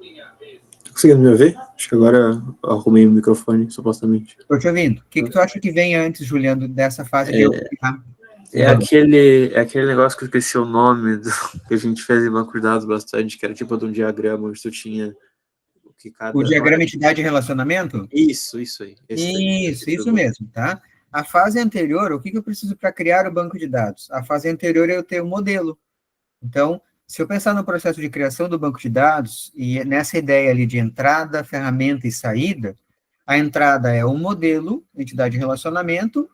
Tá conseguindo me ouvir? Acho que agora eu arrumei o microfone, supostamente. Estou te ouvindo. O que tu acha que vem antes, Juliano, dessa fase de eu criar? É aquele negócio que eu esqueci o nome, que a gente fez em banco de dados bastante, que era tipo de um diagrama, onde tu tinha o que cada... O diagrama entidade e relacionamento? Isso aí. Isso mesmo, tá? A fase anterior, o que eu preciso para criar o banco de dados? A fase anterior é eu ter um modelo. Então, se eu pensar no processo de criação do banco de dados, e nessa ideia ali de entrada, ferramenta e saída, a entrada é um modelo, entidade e relacionamento.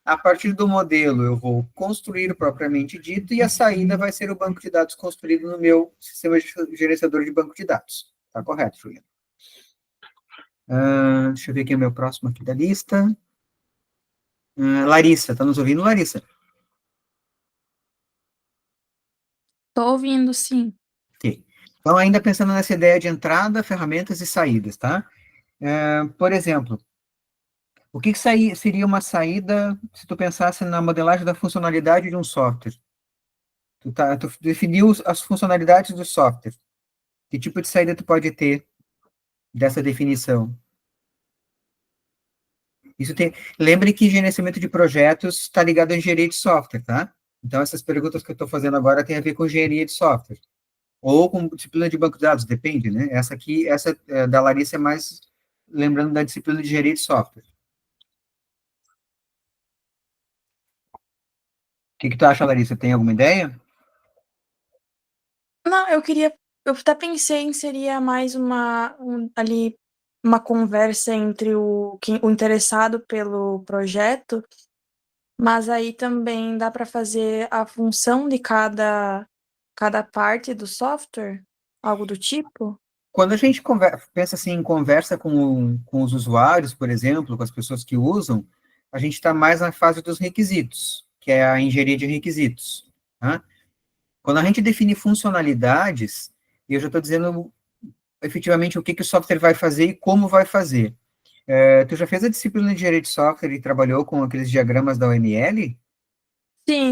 A partir do modelo, eu vou construir propriamente dito, e a saída vai ser o banco de dados construído no meu sistema gerenciador de banco de dados. Tá correto, Juliano? Deixa eu ver quem é o meu próximo aqui da lista. Larissa, tá nos ouvindo, Larissa? Tô ouvindo, sim. Ok. Então, ainda pensando nessa ideia de entrada, ferramentas e saídas, tá? Por exemplo, o que seria uma saída se tu pensasse na modelagem da funcionalidade de um software? Tu definiu as funcionalidades do software. Que tipo de saída tu pode ter dessa definição? Lembre que gerenciamento de projetos está ligado à engenharia de software, tá? Então, essas perguntas que eu estou fazendo agora têm a ver com engenharia de software. Ou com disciplina de banco de dados, depende, né? Essa da Larissa é mais lembrando da disciplina de engenharia de software. O que tu acha, Larissa? Tem alguma ideia? Não, eu até pensei em seria mais uma conversa entre o interessado pelo projeto, mas aí também dá para fazer a função de cada parte do software, algo do tipo? Quando a gente pensa assim em conversa com os usuários, por exemplo, com as pessoas que usam, a gente está mais na fase dos requisitos, que é a engenharia de requisitos, tá? Quando a gente define funcionalidades, eu já estou dizendo efetivamente o que o software vai fazer e como vai fazer. Tu já fez a disciplina de engenharia de software e trabalhou com aqueles diagramas da OML?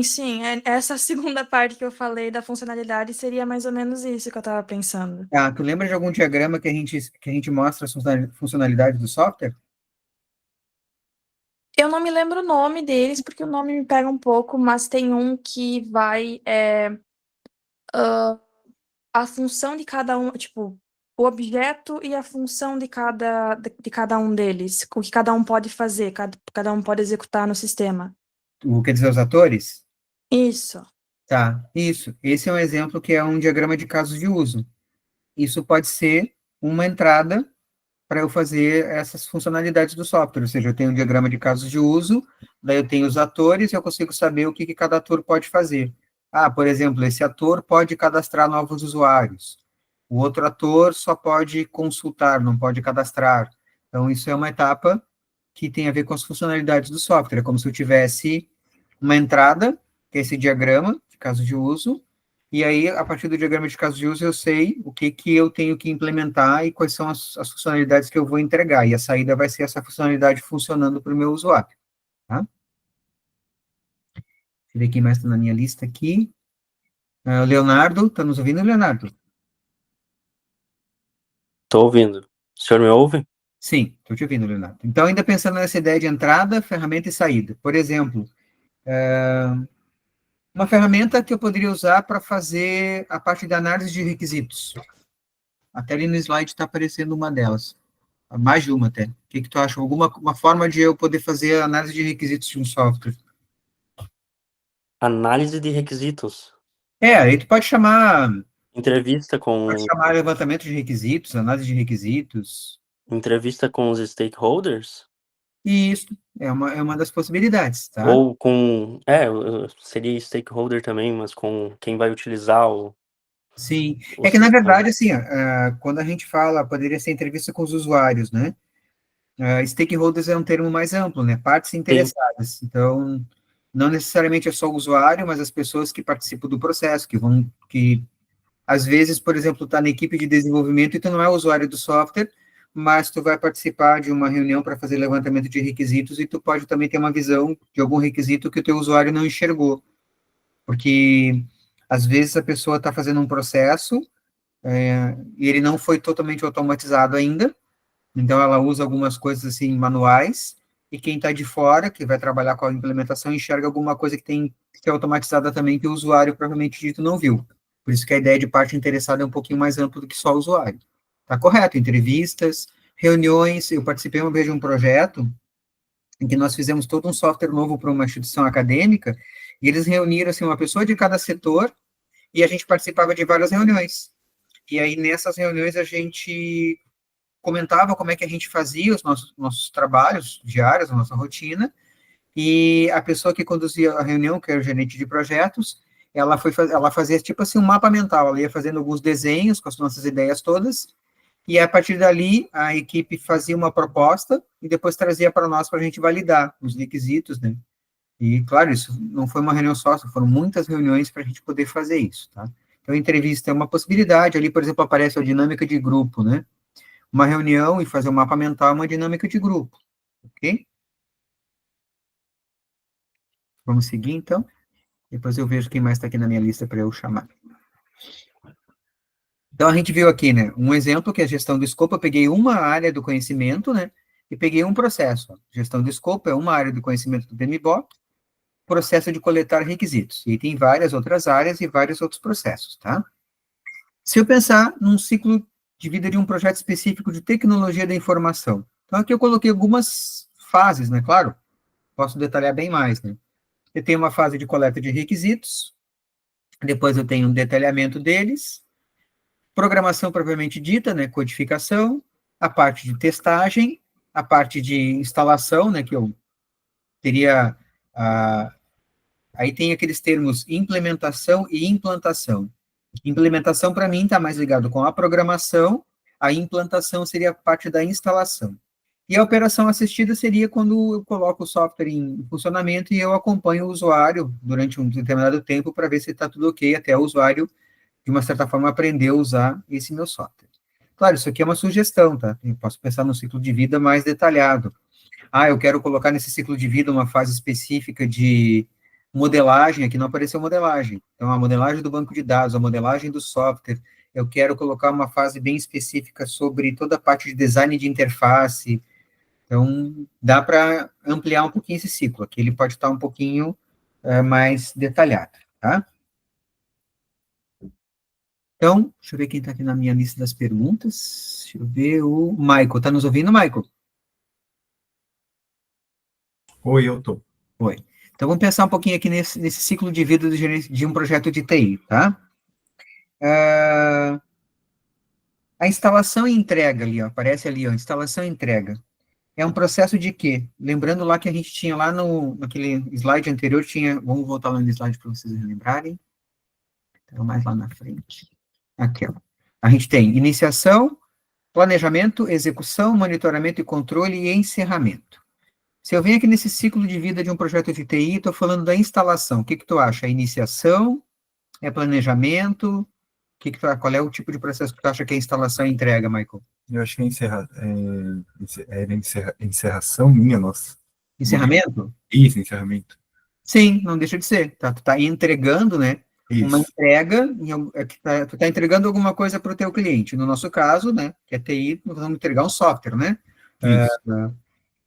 Sim. Essa segunda parte que eu falei da funcionalidade seria mais ou menos isso que eu estava pensando. Tu lembra de algum diagrama que a gente mostra as funcionalidades do software? Eu não me lembro o nome deles, porque o nome me pega um pouco, mas tem um que vai a função de cada um, tipo, o objeto e a função de cada um deles, o que cada um pode fazer, cada um pode executar no sistema. Quer dizer, os atores? Isso. Tá, isso. Esse é um exemplo que é um diagrama de casos de uso. Isso pode ser uma entrada para eu fazer essas funcionalidades do software, ou seja, eu tenho um diagrama de casos de uso, daí eu tenho os atores e eu consigo saber o que cada ator pode fazer. Por exemplo, esse ator pode cadastrar novos usuários. O outro ator só pode consultar, não pode cadastrar. Então, isso é uma etapa que tem a ver com as funcionalidades do software. É como se eu tivesse uma entrada, que é esse diagrama de caso de uso, e aí, a partir do diagrama de caso de uso, eu sei o que eu tenho que implementar e quais são as funcionalidades que eu vou entregar. E a saída vai ser essa funcionalidade funcionando para o meu usuário. Tá? Deixa eu ver quem mais está na minha lista aqui. Leonardo, está nos ouvindo, Leonardo? Estou ouvindo. O senhor me ouve? Sim, estou te ouvindo, Leonardo. Então, ainda pensando nessa ideia de entrada, ferramenta e saída. Por exemplo, uma ferramenta que eu poderia usar para fazer a parte da análise de requisitos. Até ali no slide está aparecendo uma delas. mais de uma até. O que tu acha? Uma forma de eu poder fazer a análise de requisitos de um software? Análise de requisitos. Aí tu Entrevista pode com, chamar levantamento de requisitos, análise de requisitos, entrevista com os stakeholders? e isso é uma das possibilidades, tá? Ou com... seria stakeholder também, mas com quem vai utilizar o Sim, o é que na sistema. verdade, assim, quando a gente fala, poderia ser entrevista com os usuários, né? Stakeholders é um termo mais amplo, né? Partes interessadas. Então, não necessariamente é só o usuário, mas as pessoas que participam do processo, que às vezes, por exemplo, está na equipe de desenvolvimento e tu não é usuário do software, mas tu vai participar de uma reunião para fazer levantamento de requisitos e tu pode também ter uma visão de algum requisito que o teu usuário não enxergou. Porque, às vezes, a pessoa está fazendo um processo e ele não foi totalmente automatizado ainda, então ela usa algumas coisas assim manuais, e quem está de fora, que vai trabalhar com a implementação, enxerga alguma coisa que tem que ser automatizada também, que o usuário provavelmente dito não viu. Por isso que a ideia de parte interessada é um pouquinho mais ampla do que só o usuário. Tá correto, entrevistas, reuniões, eu participei uma vez de um projeto em que nós fizemos todo um software novo para uma instituição acadêmica, e eles reuniram assim, uma pessoa de cada setor, e a gente participava de várias reuniões. E aí, nessas reuniões, a gente comentava como é que a gente fazia os nossos trabalhos diários, a nossa rotina, e a pessoa que conduzia a reunião, que era o gerente de projetos, ela fazia tipo assim um mapa mental, ela ia fazendo alguns desenhos com as nossas ideias todas, e a partir dali a equipe fazia uma proposta e depois trazia para nós para a gente validar os requisitos, né? E, claro, isso não foi uma reunião só, foram muitas reuniões para a gente poder fazer isso, tá? Então, a entrevista é uma possibilidade, ali, por exemplo, aparece a dinâmica de grupo, né? Uma reunião e fazer um mapa mental é uma dinâmica de grupo, ok? Vamos seguir, então? Depois eu vejo quem mais está aqui na minha lista para eu chamar. Então, a gente viu aqui, né, um exemplo que é a gestão do escopo. Eu peguei uma área do conhecimento, né, e peguei um processo. Gestão do escopo é uma área do conhecimento do PMBOK, processo de coletar requisitos. E tem várias outras áreas e vários outros processos, tá? Se eu pensar num ciclo de vida de um projeto específico de tecnologia da informação, então aqui eu coloquei algumas fases, né, claro, posso detalhar bem mais, né? Eu tenho uma fase de coleta de requisitos, depois eu tenho um detalhamento deles, programação propriamente dita, né, codificação, a parte de testagem, a parte de instalação, né, que eu teria, aí tem aqueles termos implementação e implantação. Implementação, para mim, está mais ligado com a programação, a implantação seria a parte da instalação. E a operação assistida seria quando eu coloco o software em funcionamento e eu acompanho o usuário durante um determinado tempo para ver se está tudo ok, até o usuário, de uma certa forma, aprender a usar esse meu software. Claro, isso aqui é uma sugestão, tá? Eu posso pensar num ciclo de vida mais detalhado. Eu quero colocar nesse ciclo de vida uma fase específica de modelagem, aqui não apareceu modelagem. Então, a modelagem do banco de dados, a modelagem do software, eu quero colocar uma fase bem específica sobre toda a parte de design de interface. Então, dá para ampliar um pouquinho esse ciclo. Aqui ele pode estar um pouquinho mais detalhado, tá? Então, deixa eu ver quem está aqui na minha lista das perguntas. Deixa eu ver o Michael. Está nos ouvindo, Michael? Oi, eu tô. Oi. Então, vamos pensar um pouquinho aqui nesse ciclo de vida de um projeto de TI, tá? A instalação e entrega ali, ó, aparece ali, ó, instalação e entrega. É um processo de quê? Lembrando lá que a gente tinha lá naquele slide anterior, vamos voltar lá no slide para vocês lembrarem. Então, mais lá na frente. Aqui, ó. A gente tem iniciação, planejamento, execução, monitoramento e controle e encerramento. Se eu venho aqui nesse ciclo de vida de um projeto de TI, estou falando da instalação. O que tu acha? É iniciação? É planejamento? Qual é o tipo de processo que tu acha que é instalação e entrega, Michael? Eu acho que era encerração minha, nossa. Encerramento? Isso, encerramento. Sim, não deixa de ser. Tá? Tu está entregando, né? Uma Isso. entrega, tu está entregando alguma coisa para o teu cliente. No nosso caso, né, que é TI, nós vamos entregar um software, né? Isso.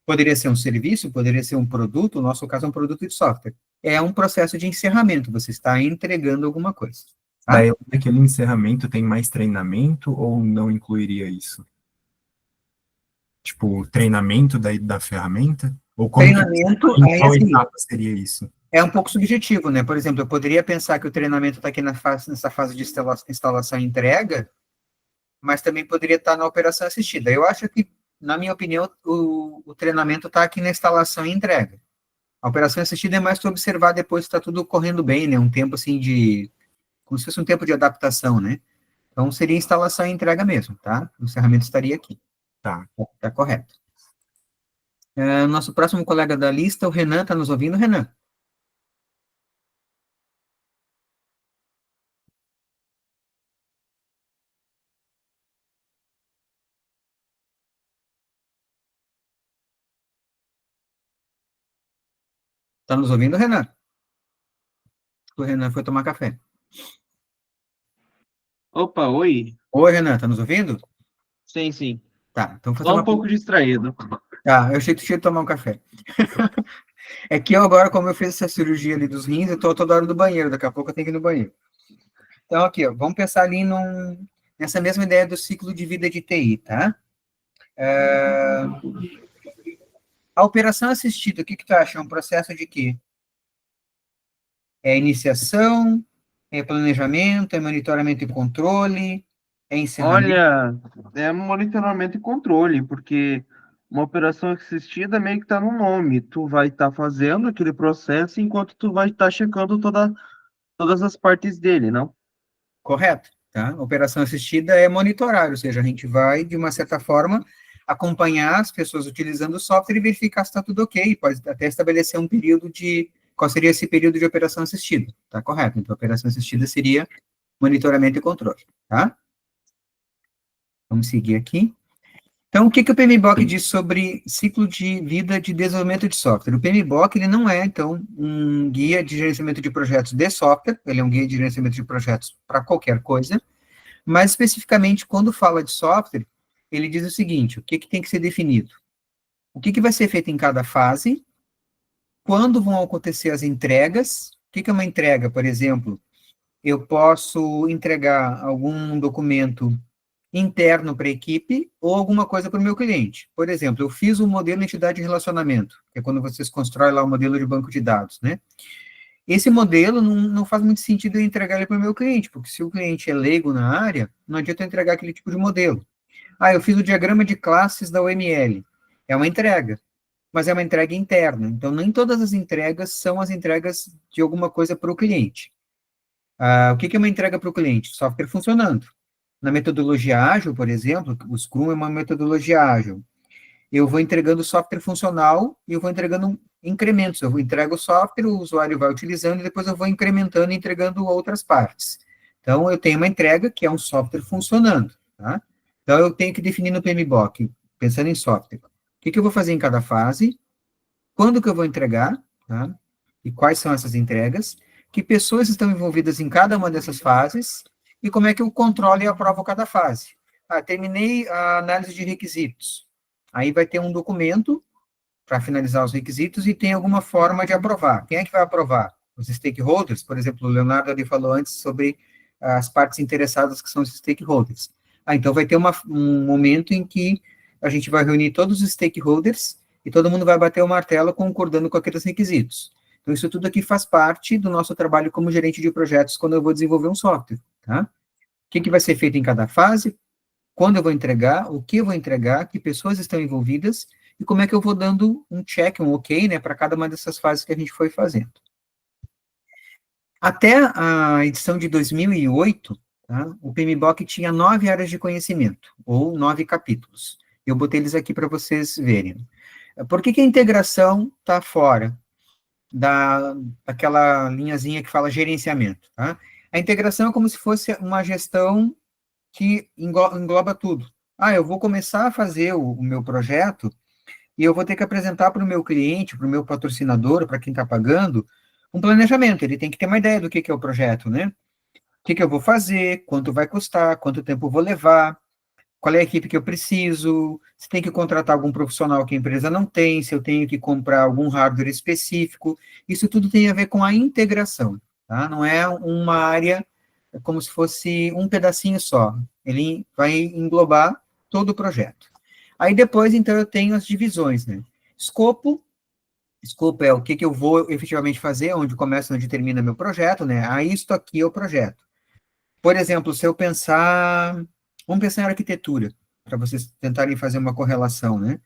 Poderia ser um serviço, poderia ser um produto, no nosso caso é um produto de software. É um processo de encerramento, você está entregando alguma coisa. Tá? Daí, naquele encerramento tem mais treinamento ou não incluiria isso? Tipo, o treinamento da ferramenta? Ou como Treinamento, em aí qual assim, etapa seria isso? é um pouco subjetivo, né? Por exemplo, eu poderia pensar que o treinamento está aqui nessa fase de instalação e entrega, mas também poderia estar na operação assistida. Eu acho que, na minha opinião, o treinamento está aqui na instalação e entrega. A operação assistida é mais para observar depois se está tudo correndo bem, né? Um tempo assim como se fosse um tempo de adaptação, né? Então seria instalação e entrega mesmo, tá? O encerramento estaria aqui. Tá. Tá correto. Nosso próximo colega da lista, o Renan, está nos ouvindo, Renan? Está nos ouvindo, Renan? O Renan foi tomar café. Opa, oi. Oi, Renan, está nos ouvindo? Sim, sim. Tá, então fazer Só uma... um pouco distraído. Tá, eu achei que tu tinha que tomar um café. É que eu agora, como eu fiz essa cirurgia ali dos rins, eu tô toda hora no banheiro, daqui a pouco eu tenho que ir no banheiro. Então, aqui, ó, vamos pensar ali nessa mesma ideia do ciclo de vida de TI, tá? A operação assistida, o que tu acha? É um processo de quê? É iniciação, é planejamento, é monitoramento e controle, é encerramento? Olha, é monitoramento e controle, porque uma operação assistida meio que tá no nome. Tu vai estar fazendo aquele processo enquanto tu vai estar checando todas as partes dele, não? Correto, tá? Operação assistida é monitorar, ou seja, a gente vai, de uma certa forma, acompanhar as pessoas utilizando o software e verificar se está tudo ok, pode até estabelecer um período qual seria esse período de operação assistida, tá correto? Então, operação assistida seria monitoramento e controle, tá? Vamos seguir aqui. Então, o que o PMBOK diz sobre ciclo de vida de desenvolvimento de software? O PMBOK, ele não é, então, um guia de gerenciamento de projetos de software, ele é um guia de gerenciamento de projetos para qualquer coisa, mas, especificamente, quando fala de software, ele diz o seguinte, o que tem que ser definido? O que vai ser feito em cada fase? Quando vão acontecer as entregas? O que é uma entrega, por exemplo? Eu posso entregar algum documento interno para a equipe ou alguma coisa para o meu cliente. Por exemplo, eu fiz um modelo entidade de relacionamento, que é quando vocês constroem lá o modelo de banco de dados, né? Esse modelo não faz muito sentido eu entregar ele para o meu cliente, porque se o cliente é leigo na área, não adianta eu entregar aquele tipo de modelo. Ah, eu fiz o diagrama de classes da UML. É uma entrega, mas é uma entrega interna. Então, nem todas as entregas são as entregas de alguma coisa para o cliente. O que é uma entrega para o cliente? Software funcionando. Na metodologia ágil, por exemplo, o Scrum é uma metodologia ágil. Eu vou entregando software funcional e eu vou entregando incrementos. Eu entrego o software, o usuário vai utilizando e depois eu vou incrementando e entregando outras partes. Então, eu tenho uma entrega que é um software funcionando, tá? Então, eu tenho que definir no PMBOK, pensando em software. O que eu vou fazer em cada fase? Quando que eu vou entregar? Tá? E quais são essas entregas? Que pessoas estão envolvidas em cada uma dessas fases? E como é que eu controlo e aprovo cada fase? Terminei a análise de requisitos. Aí vai ter um documento para finalizar os requisitos e tem alguma forma de aprovar. Quem é que vai aprovar? Os stakeholders, por exemplo, o Leonardo ali falou antes sobre as partes interessadas que são os stakeholders. Então vai ter um momento em que a gente vai reunir todos os stakeholders e todo mundo vai bater o martelo concordando com aqueles requisitos. Então isso tudo aqui faz parte do nosso trabalho como gerente de projetos quando eu vou desenvolver um software, tá? O que vai ser feito em cada fase? Quando eu vou entregar, o que eu vou entregar, que pessoas estão envolvidas, e como é que eu vou dando um check, um ok, né, para cada uma dessas fases que a gente foi fazendo. Até a edição de 2008, tá, o PMBOK tinha 9 áreas de conhecimento, ou 9 capítulos. Eu botei eles aqui para vocês verem. Por que a integração está fora daquela linhazinha que fala gerenciamento? Tá? A integração é como se fosse uma gestão que engloba tudo. Eu vou começar a fazer o meu projeto e eu vou ter que apresentar para o meu cliente, para o meu patrocinador, para quem está pagando, um planejamento. Ele tem que ter uma ideia do que é o projeto, né? O que eu vou fazer, quanto vai custar, quanto tempo eu vou levar, qual é a equipe que eu preciso, se tem que contratar algum profissional que a empresa não tem, se eu tenho que comprar algum hardware específico. Isso tudo tem a ver com a integração, tá? Não é uma área como se fosse um pedacinho só. Ele vai englobar todo o projeto. Aí depois, então, eu tenho as divisões, né? Escopo é o que eu vou efetivamente fazer, onde começa, onde termina meu projeto, né? Isto aqui é o projeto. Por exemplo, se eu pensar, vamos pensar em arquitetura, para vocês tentarem fazer uma correlação, né?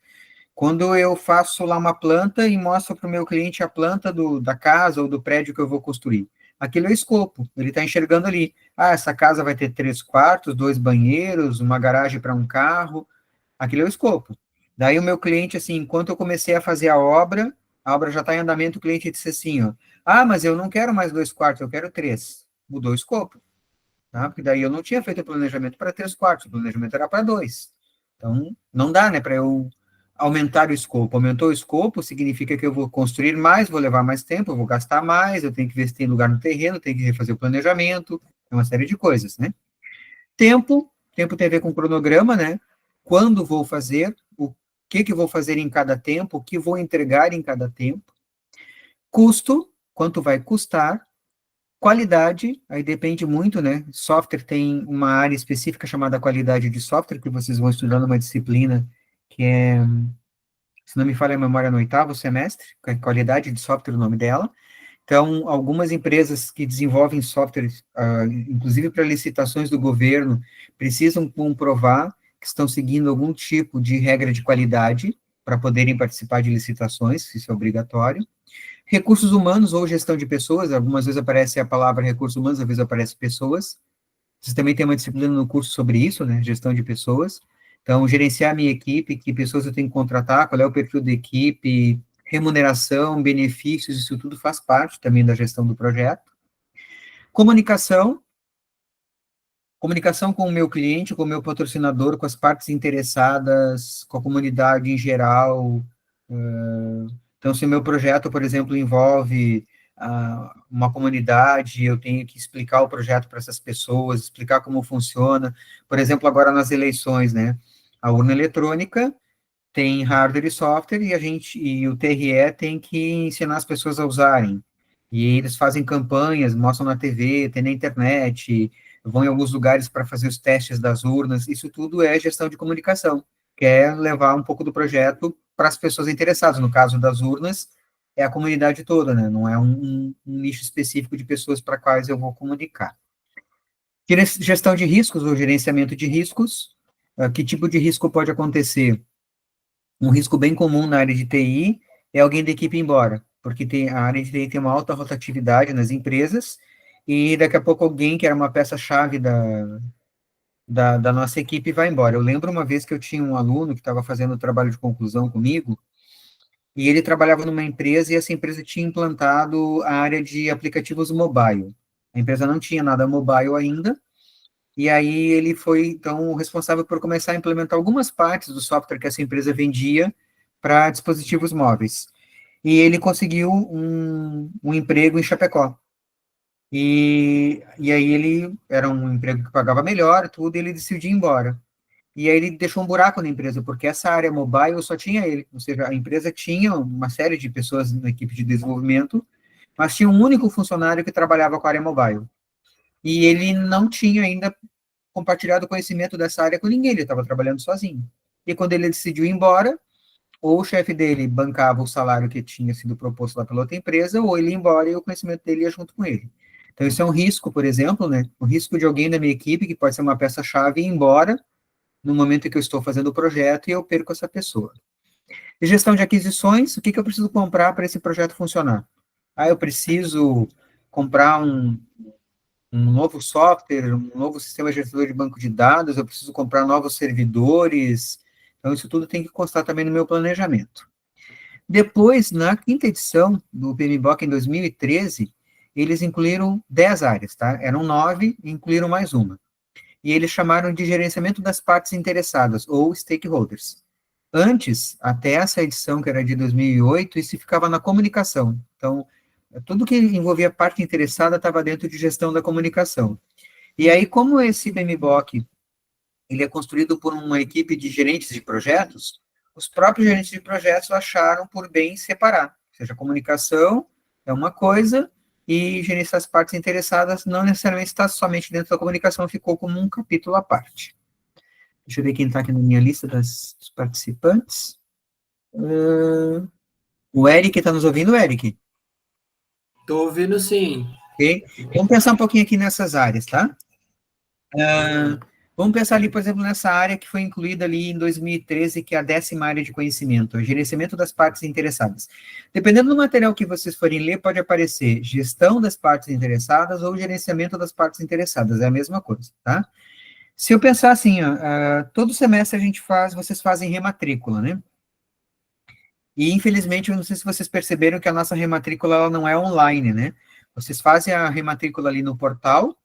Quando eu faço lá uma planta e mostro para o meu cliente a planta da casa ou do prédio que eu vou construir, aquilo é o escopo, ele está enxergando ali, essa casa vai ter 3 quartos, 2 banheiros, uma garagem para um carro, aquilo é o escopo. Daí o meu cliente, assim, enquanto eu comecei a fazer a obra já está em andamento, o cliente disse assim, ó, mas eu não quero mais 2 quartos, eu quero 3. Mudou o escopo, tá? Porque daí eu não tinha feito o planejamento para 3 quartos, o planejamento era para 2. Então, não dá, né, para eu aumentar o escopo. Aumentou o escopo, significa que eu vou construir mais, vou levar mais tempo, eu vou gastar mais, eu tenho que ver se tem lugar no terreno, tenho que refazer o planejamento, é uma série de coisas, né? Tempo tem a ver com cronograma, né? Quando vou fazer, o que vou fazer em cada tempo, o que vou entregar em cada tempo. Custo, quanto vai custar. Qualidade, aí depende muito, né? Software tem uma área específica chamada qualidade de software, que vocês vão estudar numa disciplina que é, se não me falha a memória, no 8º semestre, que é qualidade de software, o nome dela. Então, algumas empresas que desenvolvem softwares, inclusive para licitações do governo, precisam comprovar que estão seguindo algum tipo de regra de qualidade para poderem participar de licitações, isso é obrigatório. Recursos humanos ou gestão de pessoas, algumas vezes aparece a palavra recursos humanos, às vezes aparece pessoas. Vocês também têm uma disciplina no curso sobre isso, né, gestão de pessoas. Então, gerenciar a minha equipe, que pessoas eu tenho que contratar, qual é o perfil da equipe, remuneração, benefícios, isso tudo faz parte também da gestão do projeto. Comunicação com o meu cliente, com o meu patrocinador, com as partes interessadas, com a comunidade em geral. Então, se o meu projeto, por exemplo, envolve uma comunidade, eu tenho que explicar o projeto para essas pessoas, explicar como funciona. Por exemplo, agora nas eleições, né? A urna eletrônica tem hardware e software, e o TRE tem que ensinar as pessoas a usarem. E eles fazem campanhas, mostram na TV, tem na internet, vão em alguns lugares para fazer os testes das urnas. Isso tudo é gestão de comunicação, que é levar um pouco do projeto para as pessoas interessadas. No caso das urnas, é a comunidade toda, né? Não é um nicho específico de pessoas para quais eu vou comunicar. Gestão de riscos ou gerenciamento de riscos. Que tipo de risco pode acontecer? Um risco bem comum na área de TI é alguém da equipe ir embora, porque a área de TI tem uma alta rotatividade nas empresas, e daqui a pouco alguém que era uma peça-chave da nossa equipe vai embora. Eu lembro uma vez que eu tinha um aluno que estava fazendo o trabalho de conclusão comigo, e ele trabalhava numa empresa, e essa empresa tinha implantado a área de aplicativos mobile. A empresa não tinha nada mobile ainda, e aí ele foi, então, o responsável por começar a implementar algumas partes do software que essa empresa vendia para dispositivos móveis. E ele conseguiu um emprego em Chapecó. E aí ele, era um emprego que pagava melhor, tudo, e ele decidiu ir embora. E aí ele deixou um buraco na empresa, porque essa área mobile só tinha ele, ou seja, a empresa tinha uma série de pessoas na equipe de desenvolvimento, mas tinha um único funcionário que trabalhava com a área mobile. E ele não tinha ainda compartilhado o conhecimento dessa área com ninguém, ele estava trabalhando sozinho. E quando ele decidiu ir embora, ou o chefe dele bancava o salário que tinha sido proposto lá pela outra empresa, ou ele ia embora e o conhecimento dele ia junto com ele. Então, isso é um risco, por exemplo, né? O risco de alguém da minha equipe, que pode ser uma peça-chave, ir embora no momento em que eu estou fazendo o projeto e eu perco essa pessoa. E gestão de aquisições, o que eu preciso comprar para esse projeto funcionar? Eu preciso comprar um novo software, um novo sistema gerenciador de banco de dados, eu preciso comprar novos servidores, então isso tudo tem que constar também no meu planejamento. Depois, na 5ª edição do PMBOK em 2013, eles incluíram 10 áreas, tá? Eram 9 e incluíram mais uma. E eles chamaram de gerenciamento das partes interessadas, ou stakeholders. Antes, até essa edição, que era de 2008, isso ficava na comunicação. Então, tudo que envolvia parte interessada estava dentro de gestão da comunicação. E aí, como esse PMBOK, ele é construído por uma equipe de gerentes de projetos, os próprios gerentes de projetos acharam por bem separar. Ou seja, a comunicação é uma coisa e gerenciar as partes interessadas não necessariamente está somente dentro da comunicação, ficou como um capítulo à parte. Deixa eu ver quem está aqui na minha lista dos participantes. O Eric está nos ouvindo, Eric? Tô ouvindo sim. Ok? Vamos pensar um pouquinho aqui nessas áreas, tá? Vamos pensar ali, por exemplo, nessa área que foi incluída ali em 2013, que é a 10ª área de conhecimento, o gerenciamento das partes interessadas. Dependendo do material que vocês forem ler, pode aparecer gestão das partes interessadas ou gerenciamento das partes interessadas, é a mesma coisa, tá? Se eu pensar assim, ó, todo semestre vocês fazem rematrícula, né? E, infelizmente, eu não sei se vocês perceberam que a nossa rematrícula ela não é online, né? Vocês fazem a rematrícula ali no portal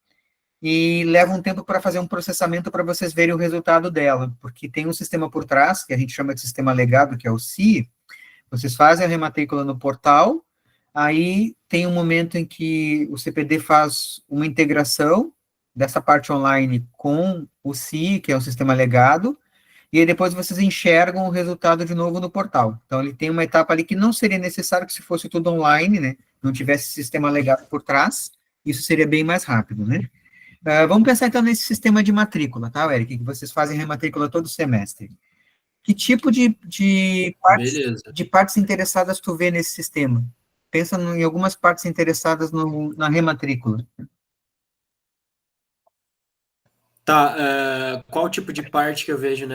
e leva um tempo para fazer um processamento para vocês verem o resultado dela, porque tem um sistema por trás, que a gente chama de sistema legado, que é o SI. Vocês fazem a rematrícula no portal, aí tem um momento em que o CPD faz uma integração dessa parte online com o SI, que é o sistema legado, e aí depois vocês enxergam o resultado de novo no portal. Então, ele tem uma etapa ali que não seria necessário que se fosse tudo online, né? Não tivesse sistema legado por trás, isso seria bem mais rápido, né? Vamos pensar, então, nesse sistema de matrícula, tá, Eric? Que vocês fazem rematrícula todo semestre. Que tipo de partes interessadas tu vê nesse sistema? Pensa em algumas partes interessadas na rematrícula. Tá, qual tipo de parte que eu vejo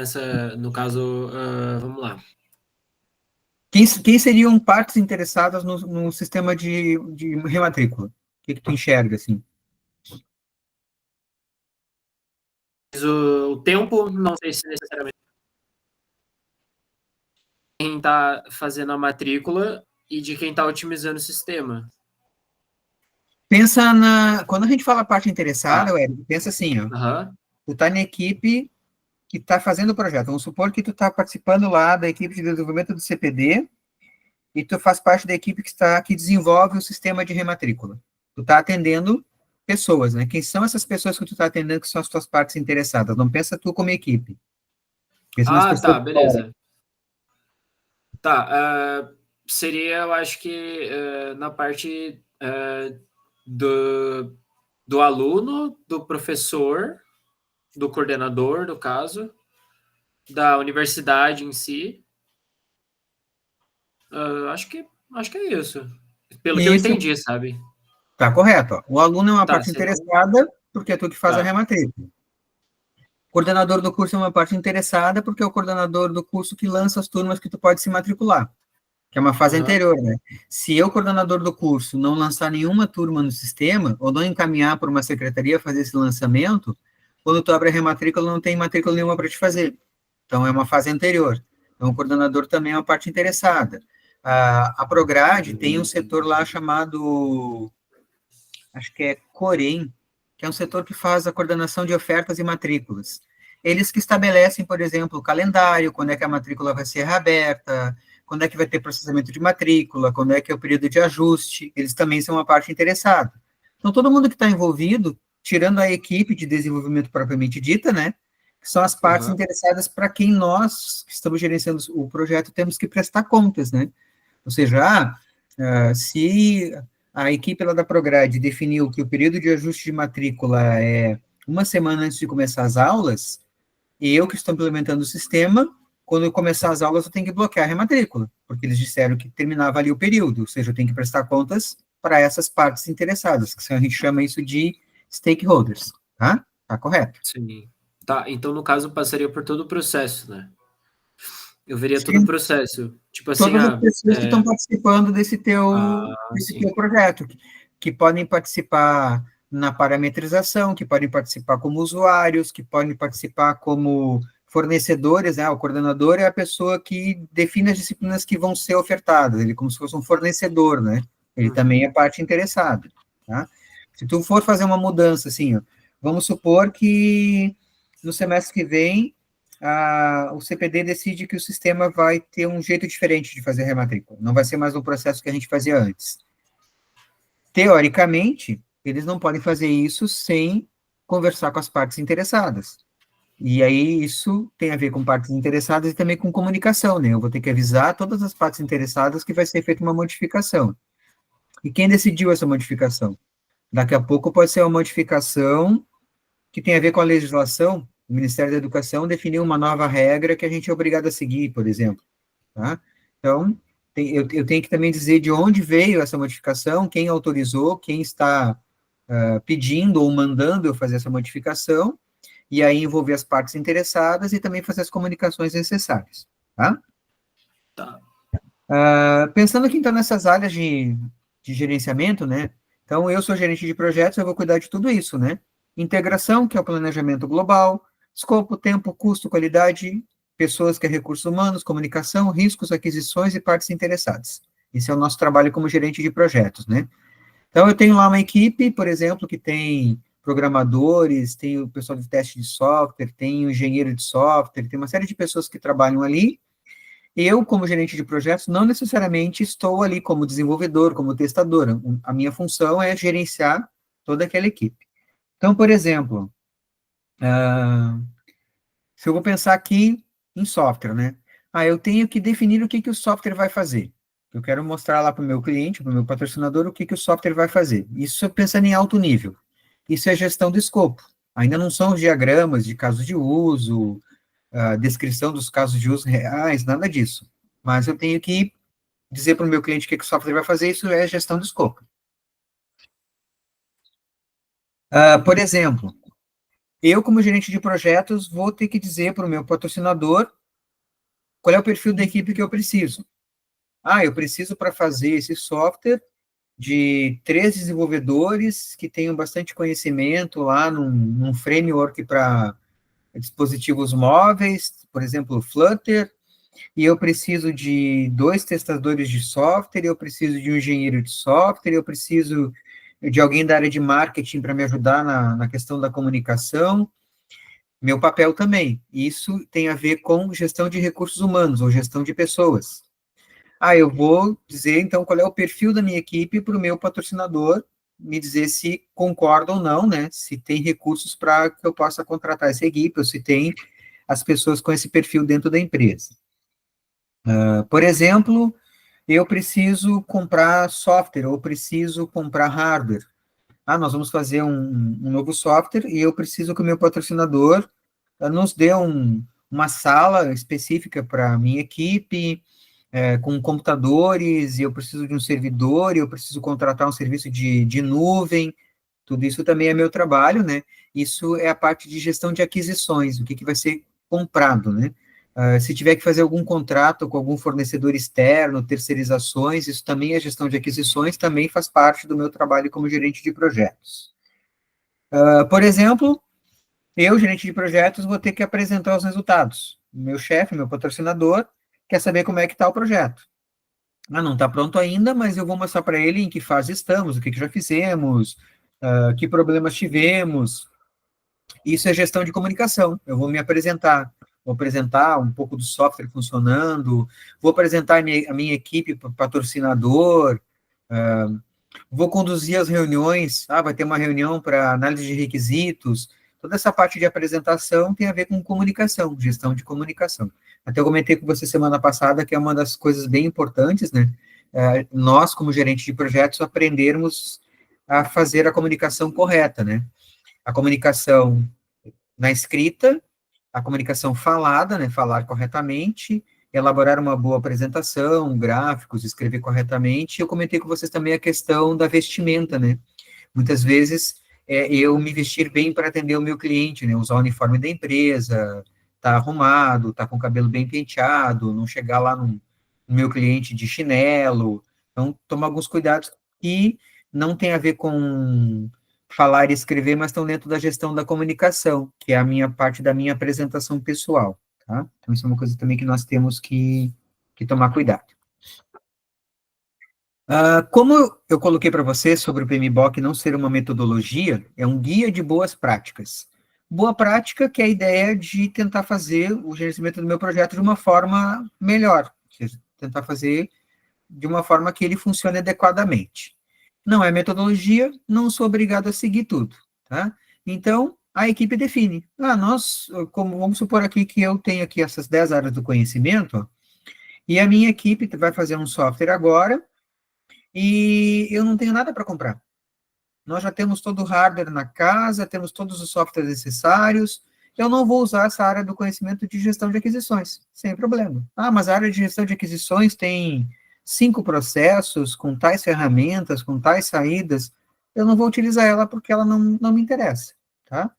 no caso, vamos lá. Quem seriam partes interessadas no sistema de rematrícula? O que tu enxerga, assim? O tempo, não sei se necessariamente quem está fazendo a matrícula e de quem está otimizando o sistema. Pensa quando a gente fala parte interessada, Eric, pensa assim, ó. Tu tá na equipe que está fazendo o projeto. Vamos supor que tu está participando lá da equipe de desenvolvimento do CPD e tu faz parte da equipe que desenvolve o sistema de rematrícula. Tu está atendendo pessoas, né? Quem são essas pessoas que tu está atendendo que são as tuas partes interessadas? Não pensa tu como equipe. Pensa nas pessoas Tá, beleza. Tá, seria, eu acho que na parte do aluno, do professor, do coordenador, no caso, da universidade em si. Acho que é isso. Pelo que eu entendi, sabe? Tá correto. Ó. O aluno é uma parte interessada, porque é tu que faz a rematrícula. O coordenador do curso é uma parte interessada, porque é o coordenador do curso que lança as turmas que tu pode se matricular, que é uma fase anterior, né? Se eu, coordenador do curso, não lançar nenhuma turma no sistema, ou não encaminhar para uma secretaria fazer esse lançamento, quando tu abre a rematrícula, não tem matrícula nenhuma para te fazer. Então, é uma fase anterior. Então, o coordenador também é uma parte interessada. A Prograde tem um setor lá chamado, acho que é Corém, que é um setor que faz a coordenação de ofertas e matrículas. Eles que estabelecem, por exemplo, o calendário, quando é que a matrícula vai ser reaberta, quando é que vai ter processamento de matrícula, quando é que é o período de ajuste, eles também são uma parte interessada. Então, todo mundo que está envolvido, tirando a equipe de desenvolvimento propriamente dita, né, que são as partes interessadas para quem nós, que estamos gerenciando o projeto, temos que prestar contas, né? Ou seja, se a equipe lá da Prograde definiu que o período de ajuste de matrícula é uma semana antes de começar as aulas, e eu que estou implementando o sistema, quando eu começar as aulas, eu tenho que bloquear a rematrícula, porque eles disseram que terminava ali o período, ou seja, eu tenho que prestar contas para essas partes interessadas, que a gente chama isso de stakeholders, tá? Tá correto. Sim. Tá, então no caso passaria por todo o processo, né? Eu veria todo o processo. Tipo assim, todas as pessoas que estão participando desse teu projeto, que podem participar na parametrização, que podem participar como usuários, que podem participar como fornecedores, né? O coordenador é a pessoa que define as disciplinas que vão ser ofertadas, ele é como se fosse um fornecedor, né? Ele também é parte interessada, tá? Se tu for fazer uma mudança, assim, ó, vamos supor que no semestre que vem o CPD decide que o sistema vai ter um jeito diferente de fazer rematrícula, não vai ser mais um processo que a gente fazia antes. Teoricamente, eles não podem fazer isso sem conversar com as partes interessadas. E aí isso tem a ver com partes interessadas e também com comunicação, né? Eu vou ter que avisar todas as partes interessadas que vai ser feita uma modificação. E quem decidiu essa modificação? Daqui a pouco pode ser uma modificação que tem a ver com a legislação, o Ministério da Educação definiu uma nova regra que a gente é obrigado a seguir, por exemplo, tá? Então, eu tenho que também dizer de onde veio essa modificação, quem autorizou, quem está pedindo ou mandando eu fazer essa modificação, e aí envolver as partes interessadas e também fazer as comunicações necessárias, tá? Tá. Pensando aqui, então, nessas áreas de gerenciamento, né? Então, eu sou gerente de projetos, eu vou cuidar de tudo isso, né? Integração, que é o planejamento global, escopo, tempo, custo, qualidade, pessoas, que é recursos humanos, comunicação, riscos, aquisições e partes interessadas. Esse é o nosso trabalho como gerente de projetos, né? Então, eu tenho lá uma equipe, por exemplo, que tem programadores, tem o pessoal de teste de software, tem o engenheiro de software, tem uma série de pessoas que trabalham ali. Eu, como gerente de projetos, não necessariamente estou ali como desenvolvedor, como testador. A minha função é gerenciar toda aquela equipe. Então, por exemplo, se eu vou pensar aqui em software, né? Eu tenho que definir o que o software vai fazer. Eu quero mostrar lá para o meu cliente, para o meu patrocinador, o que o software vai fazer. Isso pensando em alto nível. Isso é gestão do escopo. Ainda não são os diagramas de casos de uso, a descrição dos casos de uso reais, nada disso. Mas eu tenho que dizer para o meu cliente o que o software vai fazer, isso é gestão do escopo. Por exemplo, eu, como gerente de projetos, vou ter que dizer para o meu patrocinador qual é o perfil da equipe que eu preciso. Eu preciso, para fazer esse software, de 3 desenvolvedores que tenham bastante conhecimento lá num framework para dispositivos móveis, por exemplo, Flutter, e eu preciso de 2 testadores de software, eu preciso de um engenheiro de software, eu preciso de alguém da área de marketing para me ajudar na questão da comunicação, meu papel também. Isso tem a ver com gestão de recursos humanos, ou gestão de pessoas. Eu vou dizer, então, qual é o perfil da minha equipe para o meu patrocinador me dizer se concorda ou não, né? Se tem recursos para que eu possa contratar essa equipe, ou se tem as pessoas com esse perfil dentro da empresa. Por exemplo, eu preciso comprar software, ou preciso comprar hardware. Nós vamos fazer um novo software e eu preciso que o meu patrocinador nos dê uma sala específica para a minha equipe, com computadores, e eu preciso de um servidor, e eu preciso contratar um serviço de nuvem, tudo isso também é meu trabalho, né? Isso é a parte de gestão de aquisições, o que vai ser comprado, né? Se tiver que fazer algum contrato com algum fornecedor externo, terceirizações, isso também é gestão de aquisições, também faz parte do meu trabalho como gerente de projetos. Por exemplo, eu, gerente de projetos, vou ter que apresentar os resultados. Meu chefe, meu patrocinador, quer saber como é que está o projeto. Não está pronto ainda, mas eu vou mostrar para ele em que fase estamos, o que já fizemos, que problemas tivemos. Isso é gestão de comunicação. Eu vou me apresentar, vou apresentar um pouco do software funcionando, vou apresentar a minha equipe para o patrocinador, vou conduzir as reuniões, vai ter uma reunião para análise de requisitos. Toda essa parte de apresentação tem a ver com comunicação, gestão de comunicação. Até eu comentei com você semana passada que é uma das coisas bem importantes, né? Nós, como gerente de projetos, aprendermos a fazer a comunicação correta, né? A comunicação na escrita, a comunicação falada, né? Falar corretamente, elaborar uma boa apresentação, gráficos, escrever corretamente. Eu comentei com vocês também a questão da vestimenta, né? Muitas vezes eu me vestir bem para atender o meu cliente, né? Usar o uniforme da empresa, tá arrumado, tá com o cabelo bem penteado, não chegar lá no meu cliente de chinelo. Então, tomar alguns cuidados que não tem a ver com falar e escrever, mas estão dentro da gestão da comunicação, que é a minha parte da minha apresentação pessoal, tá? Então, isso é uma coisa também que nós temos que tomar cuidado. Como eu coloquei para você sobre o PMBOK não ser uma metodologia, é um guia de boas práticas. Boa prática que é a ideia de tentar fazer o gerenciamento do meu projeto de uma forma melhor, ou seja, tentar fazer de uma forma que ele funcione adequadamente. Não é metodologia, não sou obrigado a seguir tudo, tá? Então, a equipe define. Como vamos supor aqui que eu tenho aqui essas 10 áreas do conhecimento, e a minha equipe vai fazer um software agora, e eu não tenho nada para comprar. Nós já temos todo o hardware na casa, temos todos os softwares necessários, eu não vou usar essa área do conhecimento de gestão de aquisições, sem problema. Ah, mas a área de gestão de aquisições tem 5 processos, com tais ferramentas, com tais saídas, eu não vou utilizar ela porque ela não me interessa, tá?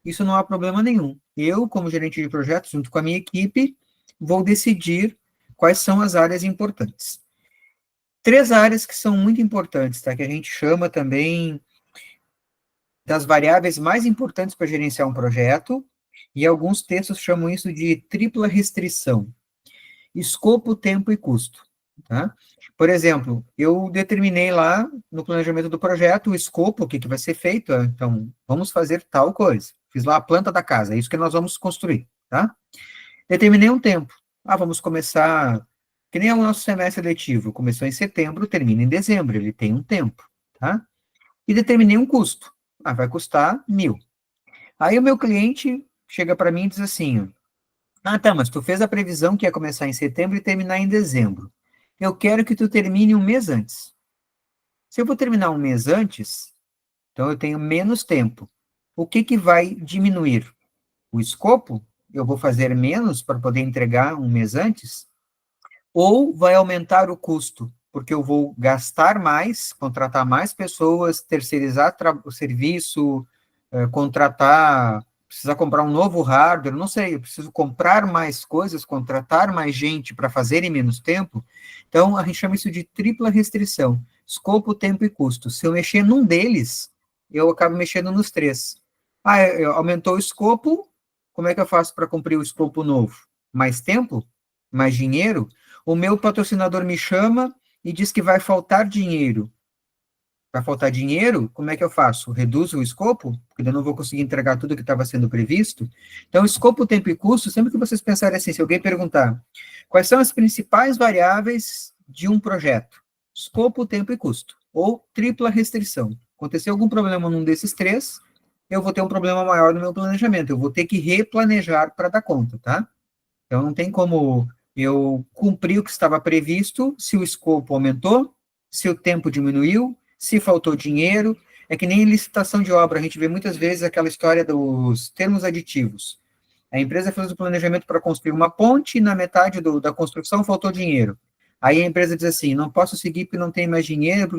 Isso não há problema nenhum. Eu, como gerente de projetos, junto com a minha equipe, vou decidir quais são as áreas importantes. 3 áreas que são muito importantes, tá? Que a gente chama também das variáveis mais importantes para gerenciar um projeto, e alguns textos chamam isso de tripla restrição: escopo, tempo e custo, tá? Por exemplo, eu determinei lá no planejamento do projeto o escopo, o que vai ser feito, então, vamos fazer tal coisa. Fiz lá a planta da casa, é isso que nós vamos construir, tá? Determinei um tempo. Ah, vamos começar, que nem o nosso semestre letivo, começou em setembro, termina em dezembro, ele tem um tempo, tá? E determinei um custo. Ah, vai custar 1.000. Aí o meu cliente chega para mim e diz assim: ah, tá, mas tu fez a previsão que ia começar em setembro e terminar em dezembro. Eu quero que tu termine um mês antes. Se eu vou terminar um mês antes, então eu tenho menos tempo. O que vai diminuir? O escopo? Eu vou fazer menos para poder entregar um mês antes? Ou vai aumentar o custo? Porque eu vou gastar mais, contratar mais pessoas, terceirizar o serviço, precisar comprar um novo hardware, não sei, eu preciso comprar mais coisas, contratar mais gente para fazer em menos tempo. Então, a gente chama isso de tripla restrição: escopo, tempo e custo. Se eu mexer num deles, eu acabo mexendo nos 3. Ah, aumentou o escopo, como é que eu faço para cumprir o escopo novo? Mais tempo? Mais dinheiro? O meu patrocinador me chama e diz que vai faltar dinheiro. Vai faltar dinheiro? Como é que eu faço? Reduzo o escopo? Porque eu não vou conseguir entregar tudo que estava sendo previsto. Então, escopo, tempo e custo, sempre que vocês pensarem assim, se alguém perguntar quais são as principais variáveis de um projeto: escopo, tempo e custo. Ou tripla restrição. Aconteceu algum problema num desses 3, eu vou ter um problema maior no meu planejamento. Eu vou ter que replanejar para dar conta, tá? Então, não tem como eu cumprir o que estava previsto se o escopo aumentou, se o tempo diminuiu, se faltou dinheiro. É que nem em licitação de obra, a gente vê muitas vezes aquela história dos termos aditivos. A empresa fez o planejamento para construir uma ponte e na metade da construção faltou dinheiro. Aí a empresa diz assim: não posso seguir porque não tem mais dinheiro,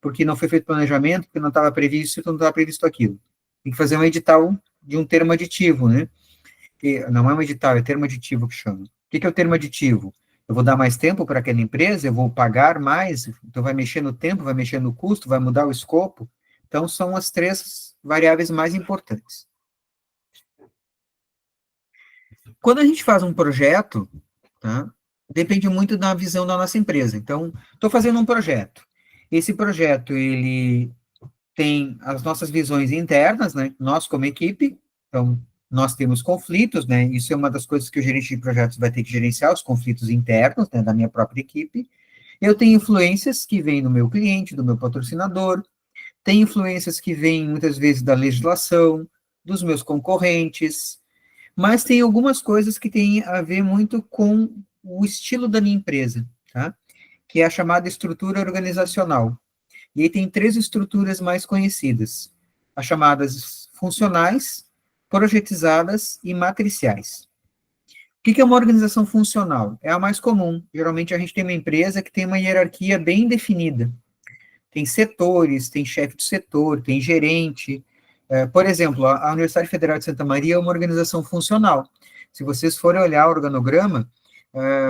porque não foi feito planejamento, porque não estava previsto, porque não estava previsto aquilo. Tem que fazer um edital de um termo aditivo, né? Que não é um edital, é termo aditivo que chama. O que é o termo aditivo? Eu vou dar mais tempo para aquela empresa, eu vou pagar mais, então vai mexer no tempo, vai mexer no custo, vai mudar o escopo. Então, são as 3 variáveis mais importantes. Quando a gente faz um projeto, tá, depende muito da visão da nossa empresa. Então, estou fazendo um projeto. Esse projeto, ele tem as nossas visões internas, né, nós como equipe. Então, nós temos conflitos, né, isso é uma das coisas que o gerente de projetos vai ter que gerenciar, os conflitos internos, né, da minha própria equipe. Eu tenho influências que vêm do meu cliente, do meu patrocinador, tem influências que vêm, muitas vezes, da legislação, dos meus concorrentes, mas tem algumas coisas que têm a ver muito com o estilo da minha empresa, tá? Que é a chamada estrutura organizacional. E aí tem 3 estruturas mais conhecidas: as chamadas funcionais, projetizadas e matriciais. O que é uma organização funcional? É a mais comum. Geralmente a gente tem uma empresa que tem uma hierarquia bem definida. Tem setores, tem chefe de setor, tem gerente. Por exemplo, a Universidade Federal de Santa Maria é uma organização funcional. Se vocês forem olhar o organograma,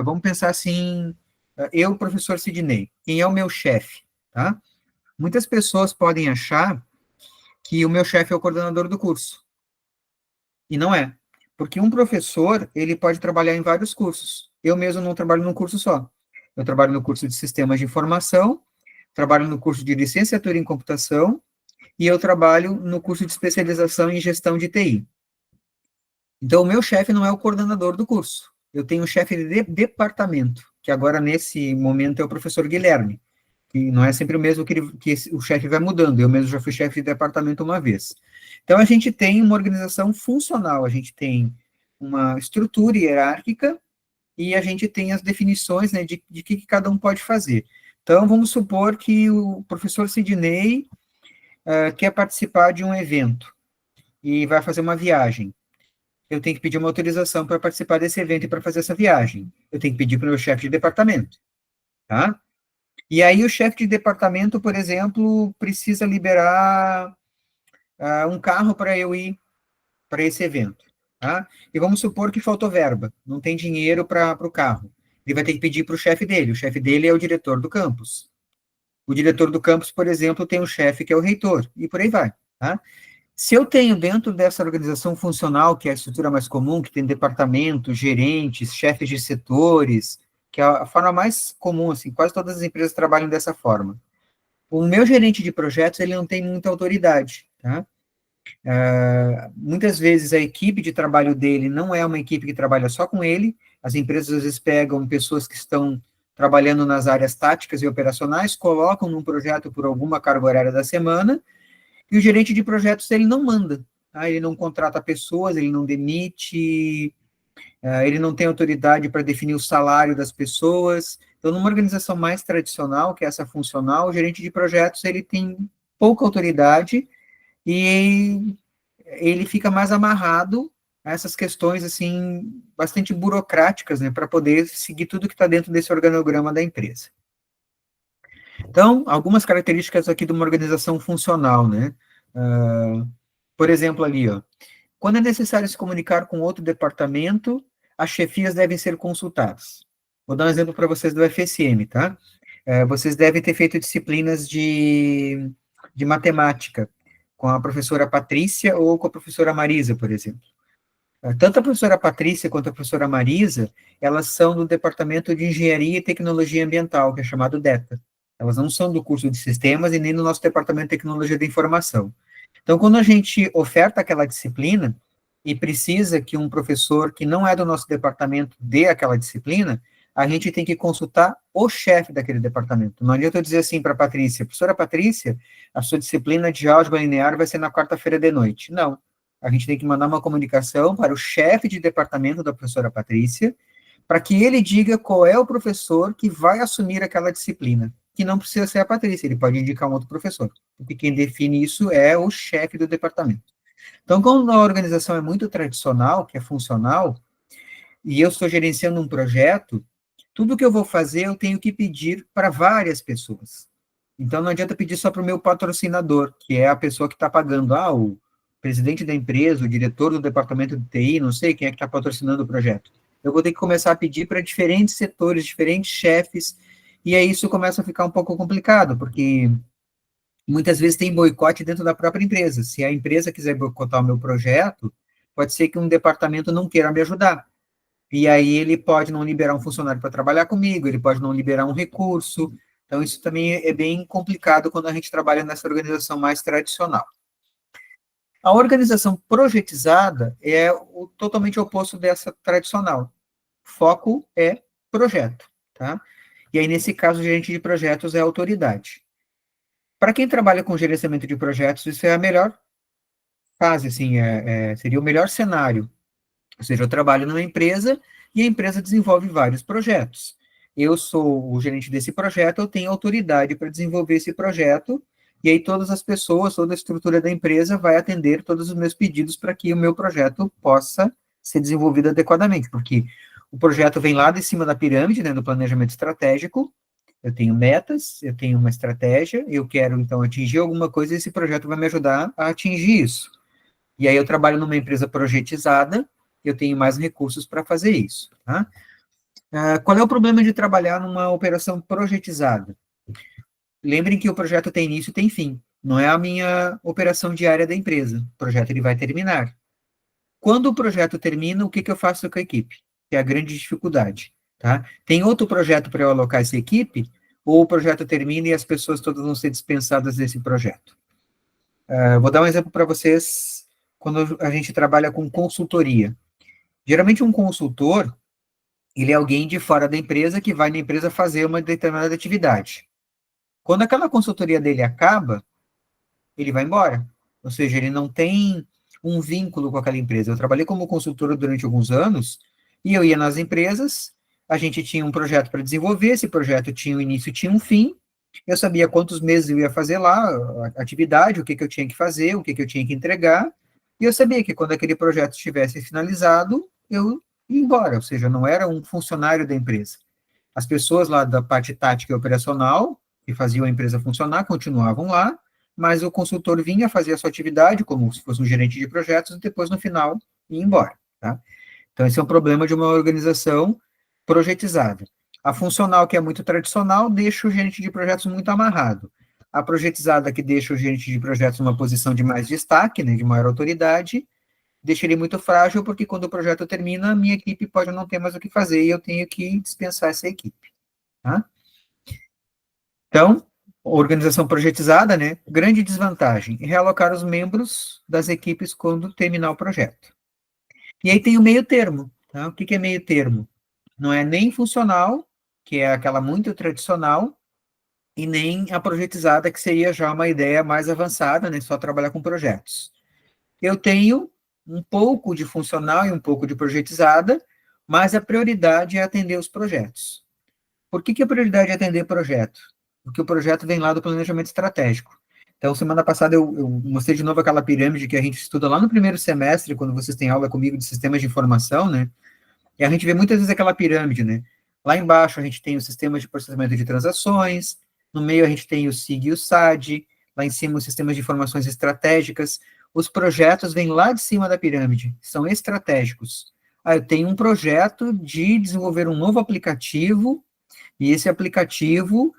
vamos pensar assim: eu, professor Sidney, quem é o meu chefe? Tá? Muitas pessoas podem achar que o meu chefe é o coordenador do curso. E não é. Porque um professor, ele pode trabalhar em vários cursos. Eu mesmo não trabalho num curso só. Eu trabalho no curso de Sistemas de Informação, trabalho no curso de Licenciatura em Computação, e eu trabalho no curso de especialização em Gestão de TI. Então, o meu chefe não é o coordenador do curso. Eu tenho um chefe de departamento, que agora, nesse momento, é o professor Guilherme, que não é sempre o mesmo que o chefe vai mudando. Eu mesmo já fui chefe de departamento uma vez. Então, a gente tem uma organização funcional, a gente tem uma estrutura hierárquica e a gente tem as definições, né, de que cada um pode fazer. Então, vamos supor que o professor Sidney quer participar de um evento e vai fazer uma viagem. eu tenho que pedir uma autorização para participar desse evento e para fazer essa viagem. Eu tenho que pedir para o meu chefe de departamento, tá? E aí o chefe de departamento, por exemplo, precisa liberar um carro para eu ir para esse evento, tá? E vamos supor que faltou verba, não tem dinheiro para o carro. Ele vai ter que pedir para o chefe dele. O chefe dele é o diretor do campus. O diretor do campus, por exemplo, tem um chefe que é o reitor, e por aí vai, tá? Se eu tenho dentro dessa organização funcional, que é a estrutura mais comum, que tem departamentos, gerentes, chefes de setores, que é a forma mais comum, assim, quase todas as empresas trabalham dessa forma. O meu gerente de projetos, ele não tem muita autoridade, tá? Muitas vezes a equipe de trabalho dele não é uma equipe que trabalha só com ele, as empresas às vezes pegam pessoas que estão trabalhando nas áreas táticas e operacionais, colocam num projeto por alguma carga horária da semana, e o gerente de projetos, ele não manda, tá? Ele não contrata pessoas, ele não demite, ele não tem autoridade para definir o salário das pessoas. Então, numa organização mais tradicional, que é essa funcional, o gerente de projetos, ele tem pouca autoridade e ele fica mais amarrado a essas questões, assim, bastante burocráticas, né, para poder seguir tudo que está dentro desse organograma da empresa. Então, algumas características aqui de uma organização funcional, né? Por exemplo, ali, ó, quando é necessário se comunicar com outro departamento, as chefias devem ser consultadas. Vou dar um exemplo para vocês do FSM, tá? Vocês devem ter feito disciplinas de matemática com a professora Patrícia ou com a professora Marisa, por exemplo. Tanto a professora Patrícia quanto a professora Marisa, elas são do Departamento de Engenharia e Tecnologia Ambiental, que é chamado DETA. Elas não são do curso de sistemas e nem do nosso Departamento de Tecnologia da Informação. Então, quando a gente oferta aquela disciplina e precisa que um professor que não é do nosso departamento dê aquela disciplina, a gente tem que consultar o chefe daquele departamento. Não adianta eu dizer assim para a Patrícia, professora Patrícia, a sua disciplina de álgebra linear vai ser na quarta-feira de noite. Não. A gente tem que mandar uma comunicação para o chefe de departamento da professora Patrícia, para que ele diga qual é o professor que vai assumir aquela disciplina, que não precisa ser a Patrícia, ele pode indicar um outro professor, porque quem define isso é o chefe do departamento. Então, quando a organização é muito tradicional, que é funcional, e eu estou gerenciando um projeto, tudo que eu vou fazer eu tenho que pedir para várias pessoas. Então, não adianta pedir só para o meu patrocinador, que é a pessoa que está pagando, o presidente da empresa, o diretor do departamento de TI, não sei quem é que está patrocinando o projeto. Eu vou ter que começar a pedir para diferentes setores, diferentes chefes, e aí isso começa a ficar um pouco complicado, porque muitas vezes tem boicote dentro da própria empresa. Se a empresa quiser boicotar o meu projeto, pode ser que um departamento não queira me ajudar. E aí ele pode não liberar um funcionário para trabalhar comigo, ele pode não liberar um recurso. Então, isso também é bem complicado quando a gente trabalha nessa organização mais tradicional. A organização projetizada é totalmente oposto dessa tradicional. Foco é projeto, tá? E aí, nesse caso, o gerente de projetos é a autoridade. Para quem trabalha com gerenciamento de projetos, isso é a melhor fase, assim, seria o melhor cenário. Ou seja, eu trabalho numa empresa e a empresa desenvolve vários projetos. Eu sou o gerente desse projeto, eu tenho autoridade para desenvolver esse projeto, e aí todas as pessoas, toda a estrutura da empresa vai atender todos os meus pedidos para que o meu projeto possa ser desenvolvido adequadamente, porque o projeto vem lá de cima da pirâmide, né, do planejamento estratégico, eu tenho metas, eu tenho uma estratégia, eu quero, então, atingir alguma coisa, e esse projeto vai me ajudar a atingir isso. E aí eu trabalho numa empresa projetizada, eu tenho mais recursos para fazer isso, tá? Qual é o problema de trabalhar numa operação projetizada? Lembrem que o projeto tem início e tem fim. Não é a minha operação diária da empresa. O projeto ele vai terminar. Quando o projeto termina, o que eu faço com a equipe? Que é a grande dificuldade, tá? Tem outro projeto para eu alocar essa equipe, ou o projeto termina e as pessoas todas vão ser dispensadas desse projeto? Vou dar um exemplo para vocês quando a gente trabalha com consultoria. Geralmente um consultor, ele é alguém de fora da empresa que vai na empresa fazer uma determinada atividade. Quando aquela consultoria dele acaba, ele vai embora. Ou seja, ele não tem um vínculo com aquela empresa. Eu trabalhei como consultor durante alguns anos, e eu ia nas empresas, a gente tinha um projeto para desenvolver, esse projeto tinha um início, tinha um fim, eu sabia quantos meses eu ia fazer lá, a atividade, o que eu tinha que fazer, o que eu tinha que entregar, e eu sabia que quando aquele projeto estivesse finalizado, eu ia embora, ou seja, não era um funcionário da empresa. As pessoas lá da parte tática e operacional, que faziam a empresa funcionar, continuavam lá, mas o consultor vinha fazer a sua atividade, como se fosse um gerente de projetos, e depois, no final, ia embora, tá? Então, esse é um problema de uma organização projetizada. A funcional, que é muito tradicional, deixa o gerente de projetos muito amarrado. A projetizada, que deixa o gerente de projetos numa posição de mais destaque, né, de maior autoridade, deixa ele muito frágil, porque quando o projeto termina, minha equipe pode não ter mais o que fazer e eu tenho que dispensar essa equipe. Tá? Então, organização projetizada, né? Grande desvantagem, realocar os membros das equipes quando terminar o projeto. E aí tem o meio termo. Tá? O que é meio termo? Não é nem funcional, que é aquela muito tradicional, e nem a projetizada, que seria já uma ideia mais avançada, né? Só trabalhar com projetos. Eu tenho um pouco de funcional e um pouco de projetizada, mas a prioridade é atender os projetos. Por que a prioridade é atender projeto? Porque o projeto vem lá do planejamento estratégico. Então, semana passada eu mostrei de novo aquela pirâmide que a gente estuda lá no primeiro semestre, quando vocês têm aula comigo de sistemas de informação, né? E a gente vê muitas vezes aquela pirâmide, né? Lá embaixo a gente tem o sistema de processamento de transações, no meio a gente tem o SIG e o SAD, lá em cima os sistemas de informações estratégicas. Os projetos vêm lá de cima da pirâmide, são estratégicos. Eu tenho um projeto de desenvolver um novo aplicativo, e esse aplicativo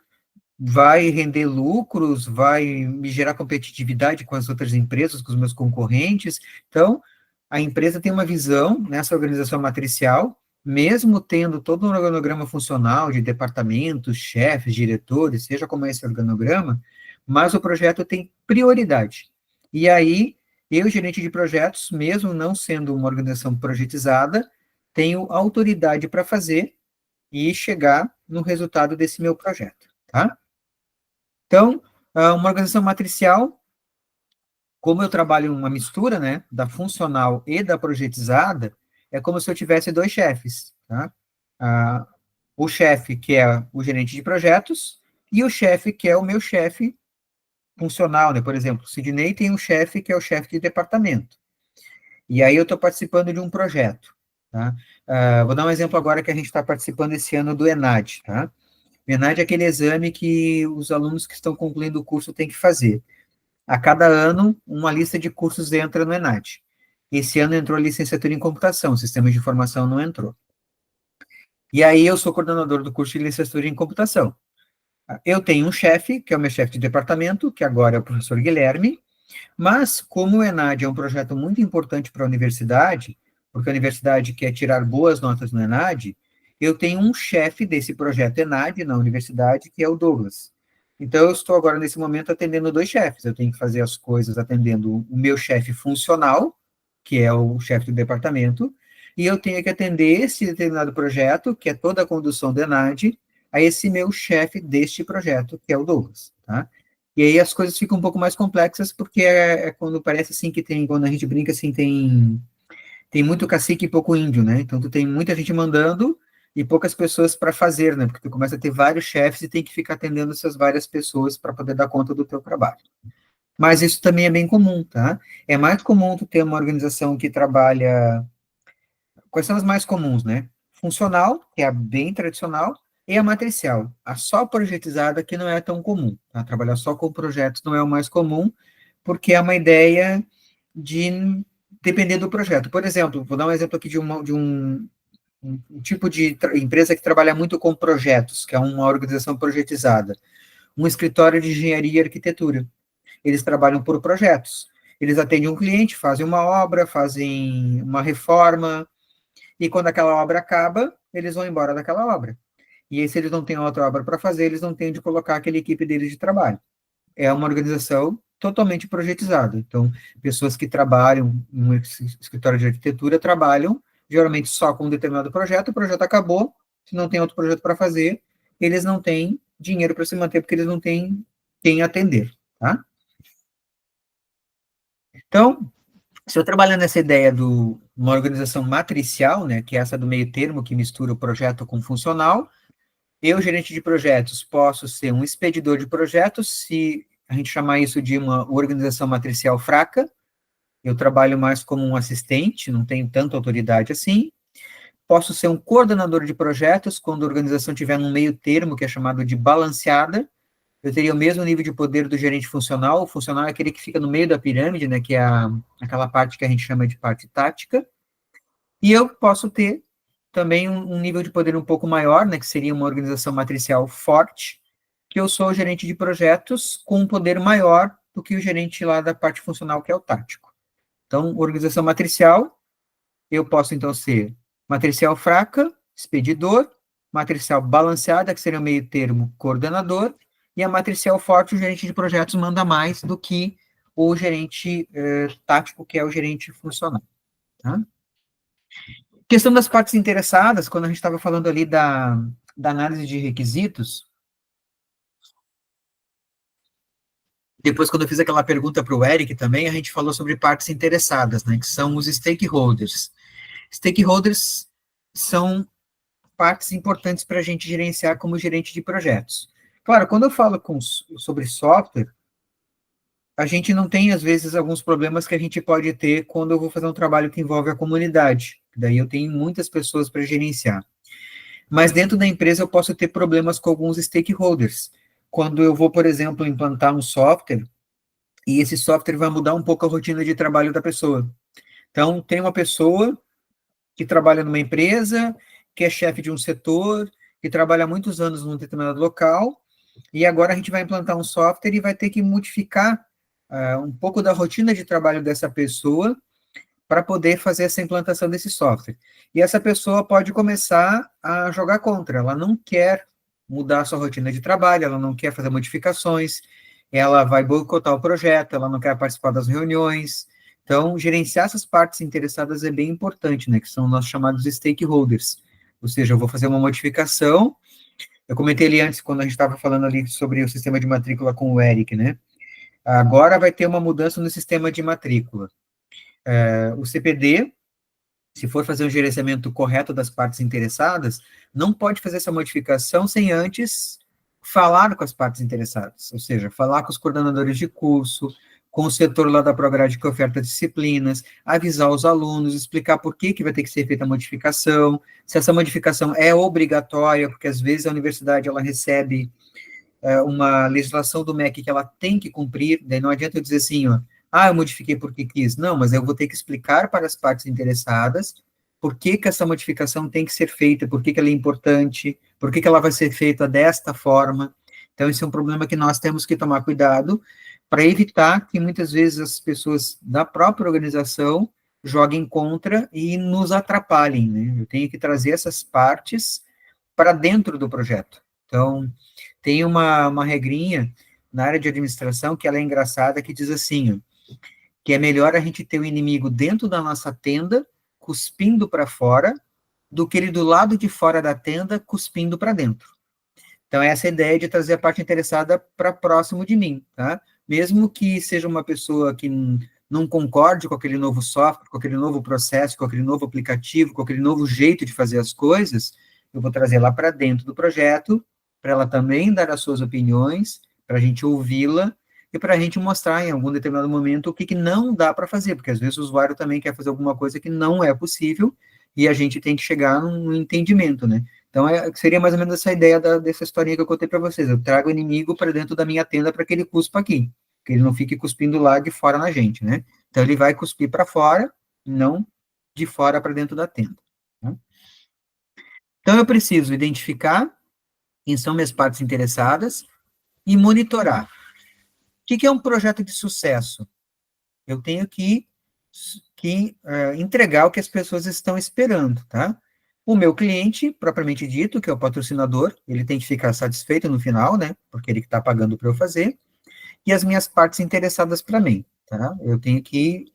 vai render lucros, vai me gerar competitividade com as outras empresas, com os meus concorrentes. Então, a empresa tem uma visão nessa organização matricial, mesmo tendo todo um organograma funcional de departamentos, chefes, diretores, seja como é esse organograma, mas o projeto tem prioridade. E aí, eu, gerente de projetos, mesmo não sendo uma organização projetizada, tenho autoridade para fazer e chegar no resultado desse meu projeto, tá? Então, uma organização matricial, como eu trabalho uma mistura, né, da funcional e da projetizada, é como se eu tivesse dois chefes, tá? O chefe, que é o gerente de projetos, e o chefe, que é o meu chefe funcional, né? Por exemplo, o Sidney tem um chefe que é o chefe de departamento. E aí eu estou participando de um projeto, tá? Vou dar um exemplo agora que a gente está participando esse ano do ENAD, tá? O ENAD é aquele exame que os alunos que estão concluindo o curso têm que fazer. A cada ano, uma lista de cursos entra no ENAD. Esse ano entrou a licenciatura em computação, sistemas de informação não entrou. E aí eu sou coordenador do curso de licenciatura em computação. Eu tenho um chefe, que é o meu chefe de departamento, que agora é o professor Guilherme, mas como o ENAD é um projeto muito importante para a universidade, porque a universidade quer tirar boas notas no ENAD, eu tenho um chefe desse projeto ENAD na universidade, que é o Douglas. Então, eu estou agora, nesse momento, atendendo dois chefes. Eu tenho que fazer as coisas atendendo o meu chefe funcional, que é o chefe do departamento, e eu tenho que atender esse determinado projeto, que é toda a condução do ENAD, a esse meu chefe deste projeto, que é o Douglas, tá? E aí as coisas ficam um pouco mais complexas, porque é quando parece assim que tem, quando a gente brinca assim, tem muito cacique e pouco índio, né? Então tu tem muita gente mandando e poucas pessoas para fazer, né? Porque tu começa a ter vários chefes e tem que ficar atendendo essas várias pessoas para poder dar conta do teu trabalho. Mas isso também é bem comum, tá? É mais comum tu ter uma organização que trabalha... Quais são as mais comuns, né? Funcional, que é a bem tradicional, e a matricial, a só projetizada, que não é tão comum. Tá? Trabalhar só com projetos não é o mais comum, porque é uma ideia de depender do projeto. Por exemplo, vou dar um exemplo aqui de um tipo de empresa que trabalha muito com projetos, que é uma organização projetizada. Um escritório de engenharia e arquitetura. Eles trabalham por projetos. Eles atendem um cliente, fazem uma obra, fazem uma reforma, e quando aquela obra acaba, eles vão embora daquela obra. E aí, se eles não têm outra obra para fazer, eles não têm onde colocar aquela equipe deles de trabalho. É uma organização totalmente projetizada. Então, pessoas que trabalham em um escritório de arquitetura trabalham geralmente só com um determinado projeto, o projeto acabou, se não tem outro projeto para fazer, eles não têm dinheiro para se manter, porque eles não têm quem atender, tá? Então, se eu trabalhar nessa ideia de uma organização matricial, né, que é essa do meio termo, que mistura o projeto com o funcional, eu, gerente de projetos, posso ser um expedidor de projetos, se a gente chamar isso de uma organização matricial fraca, eu trabalho mais como um assistente, não tenho tanta autoridade assim. Posso ser um coordenador de projetos, quando a organização estiver num meio termo, que é chamado de balanceada. Eu teria o mesmo nível de poder do gerente funcional. O funcional é aquele que fica no meio da pirâmide, né, que é aquela parte que a gente chama de parte tática. E eu posso ter também um nível de poder um pouco maior, né, que seria uma organização matricial forte, que eu sou o gerente de projetos com um poder maior do que o gerente lá da parte funcional, que é o tático. Então, organização matricial, eu posso, então, ser matricial fraca, expedidor, matricial balanceada, que seria o meio termo, coordenador, e a matricial forte, o gerente de projetos manda mais do que o gerente tático, que é o gerente funcional. Tá? Questão das partes interessadas, quando a gente estava falando ali da análise de requisitos, depois, quando eu fiz aquela pergunta para o Eric também, a gente falou sobre partes interessadas, né, que são os stakeholders. Stakeholders são partes importantes para a gente gerenciar como gerente de projetos. Claro, quando eu falo sobre software, a gente não tem, às vezes, alguns problemas que a gente pode ter quando eu vou fazer um trabalho que envolve a comunidade. Daí eu tenho muitas pessoas para gerenciar. Mas dentro da empresa eu posso ter problemas com alguns stakeholders. Quando eu vou, por exemplo, implantar um software, e esse software vai mudar um pouco a rotina de trabalho da pessoa. Então, tem uma pessoa que trabalha numa empresa, que é chefe de um setor, que trabalha há muitos anos num determinado local, e agora a gente vai implantar um software e vai ter que modificar um pouco da rotina de trabalho dessa pessoa para poder fazer essa implantação desse software. E essa pessoa pode começar a jogar contra, ela não quer mudar a sua rotina de trabalho, ela não quer fazer modificações, ela vai boicotar o projeto, ela não quer participar das reuniões. Então, gerenciar essas partes interessadas é bem importante, né, que são nossos chamados stakeholders. Ou seja, eu vou fazer uma modificação, eu comentei ali antes, quando a gente estava falando ali sobre o sistema de matrícula com o Eric, né, agora vai ter uma mudança no sistema de matrícula. O CPD, se for fazer um gerenciamento correto das partes interessadas, não pode fazer essa modificação sem antes falar com as partes interessadas, ou seja, falar com os coordenadores de curso, com o setor lá da Prograde que oferta disciplinas, avisar os alunos, explicar por que vai ter que ser feita a modificação, se essa modificação é obrigatória, porque às vezes a universidade ela recebe uma legislação do MEC que ela tem que cumprir, daí não adianta eu dizer assim, ó, eu modifiquei porque quis. Não, mas eu vou ter que explicar para as partes interessadas por que essa modificação tem que ser feita, por que ela é importante, por que ela vai ser feita desta forma. Então, esse é um problema que nós temos que tomar cuidado para evitar que muitas vezes as pessoas da própria organização joguem contra e nos atrapalhem, né? Eu tenho que trazer essas partes para dentro do projeto. Então, tem uma regrinha na área de administração que ela é engraçada, que diz assim, ó, que é melhor a gente ter o inimigo dentro da nossa tenda, cuspindo para fora, do que ele do lado de fora da tenda, cuspindo para dentro. Então, essa é a ideia de trazer a parte interessada para próximo de mim, tá? Mesmo que seja uma pessoa que não concorde com aquele novo software, com aquele novo processo, com aquele novo aplicativo, com aquele novo jeito de fazer as coisas, eu vou trazer lá para dentro do projeto, para ela também dar as suas opiniões, para a gente ouvi-la, e para a gente mostrar em algum determinado momento o que não dá para fazer, porque às vezes o usuário também quer fazer alguma coisa que não é possível, e a gente tem que chegar num entendimento, né? Então, seria mais ou menos essa ideia dessa historinha que eu contei para vocês. Eu trago o inimigo para dentro da minha tenda para que ele cuspa aqui, que ele não fique cuspindo lá de fora na gente, né? Então, ele vai cuspir para fora, não de fora para dentro da tenda. Né? Então, eu preciso identificar quem são minhas partes interessadas e monitorar. O que é um projeto de sucesso? Eu tenho que entregar o que as pessoas estão esperando, tá? O meu cliente, propriamente dito, que é o patrocinador, ele tem que ficar satisfeito no final, né? Porque ele que está pagando para eu fazer. E as minhas partes interessadas para mim, tá? Eu tenho que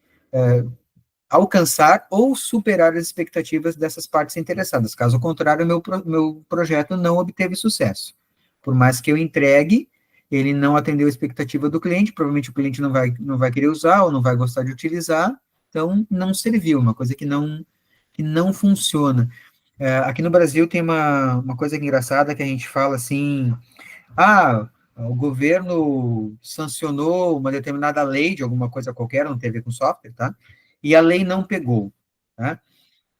alcançar ou superar as expectativas dessas partes interessadas. Caso contrário, meu projeto não obteve sucesso. Por mais que eu entregue, ele não atendeu a expectativa do cliente, provavelmente o cliente não vai querer usar ou não vai gostar de utilizar, então não serviu, uma coisa que não funciona. Aqui no Brasil tem uma coisa engraçada que a gente fala assim, o governo sancionou uma determinada lei de alguma coisa qualquer, não tem a ver com software, tá? E a lei não pegou, tá?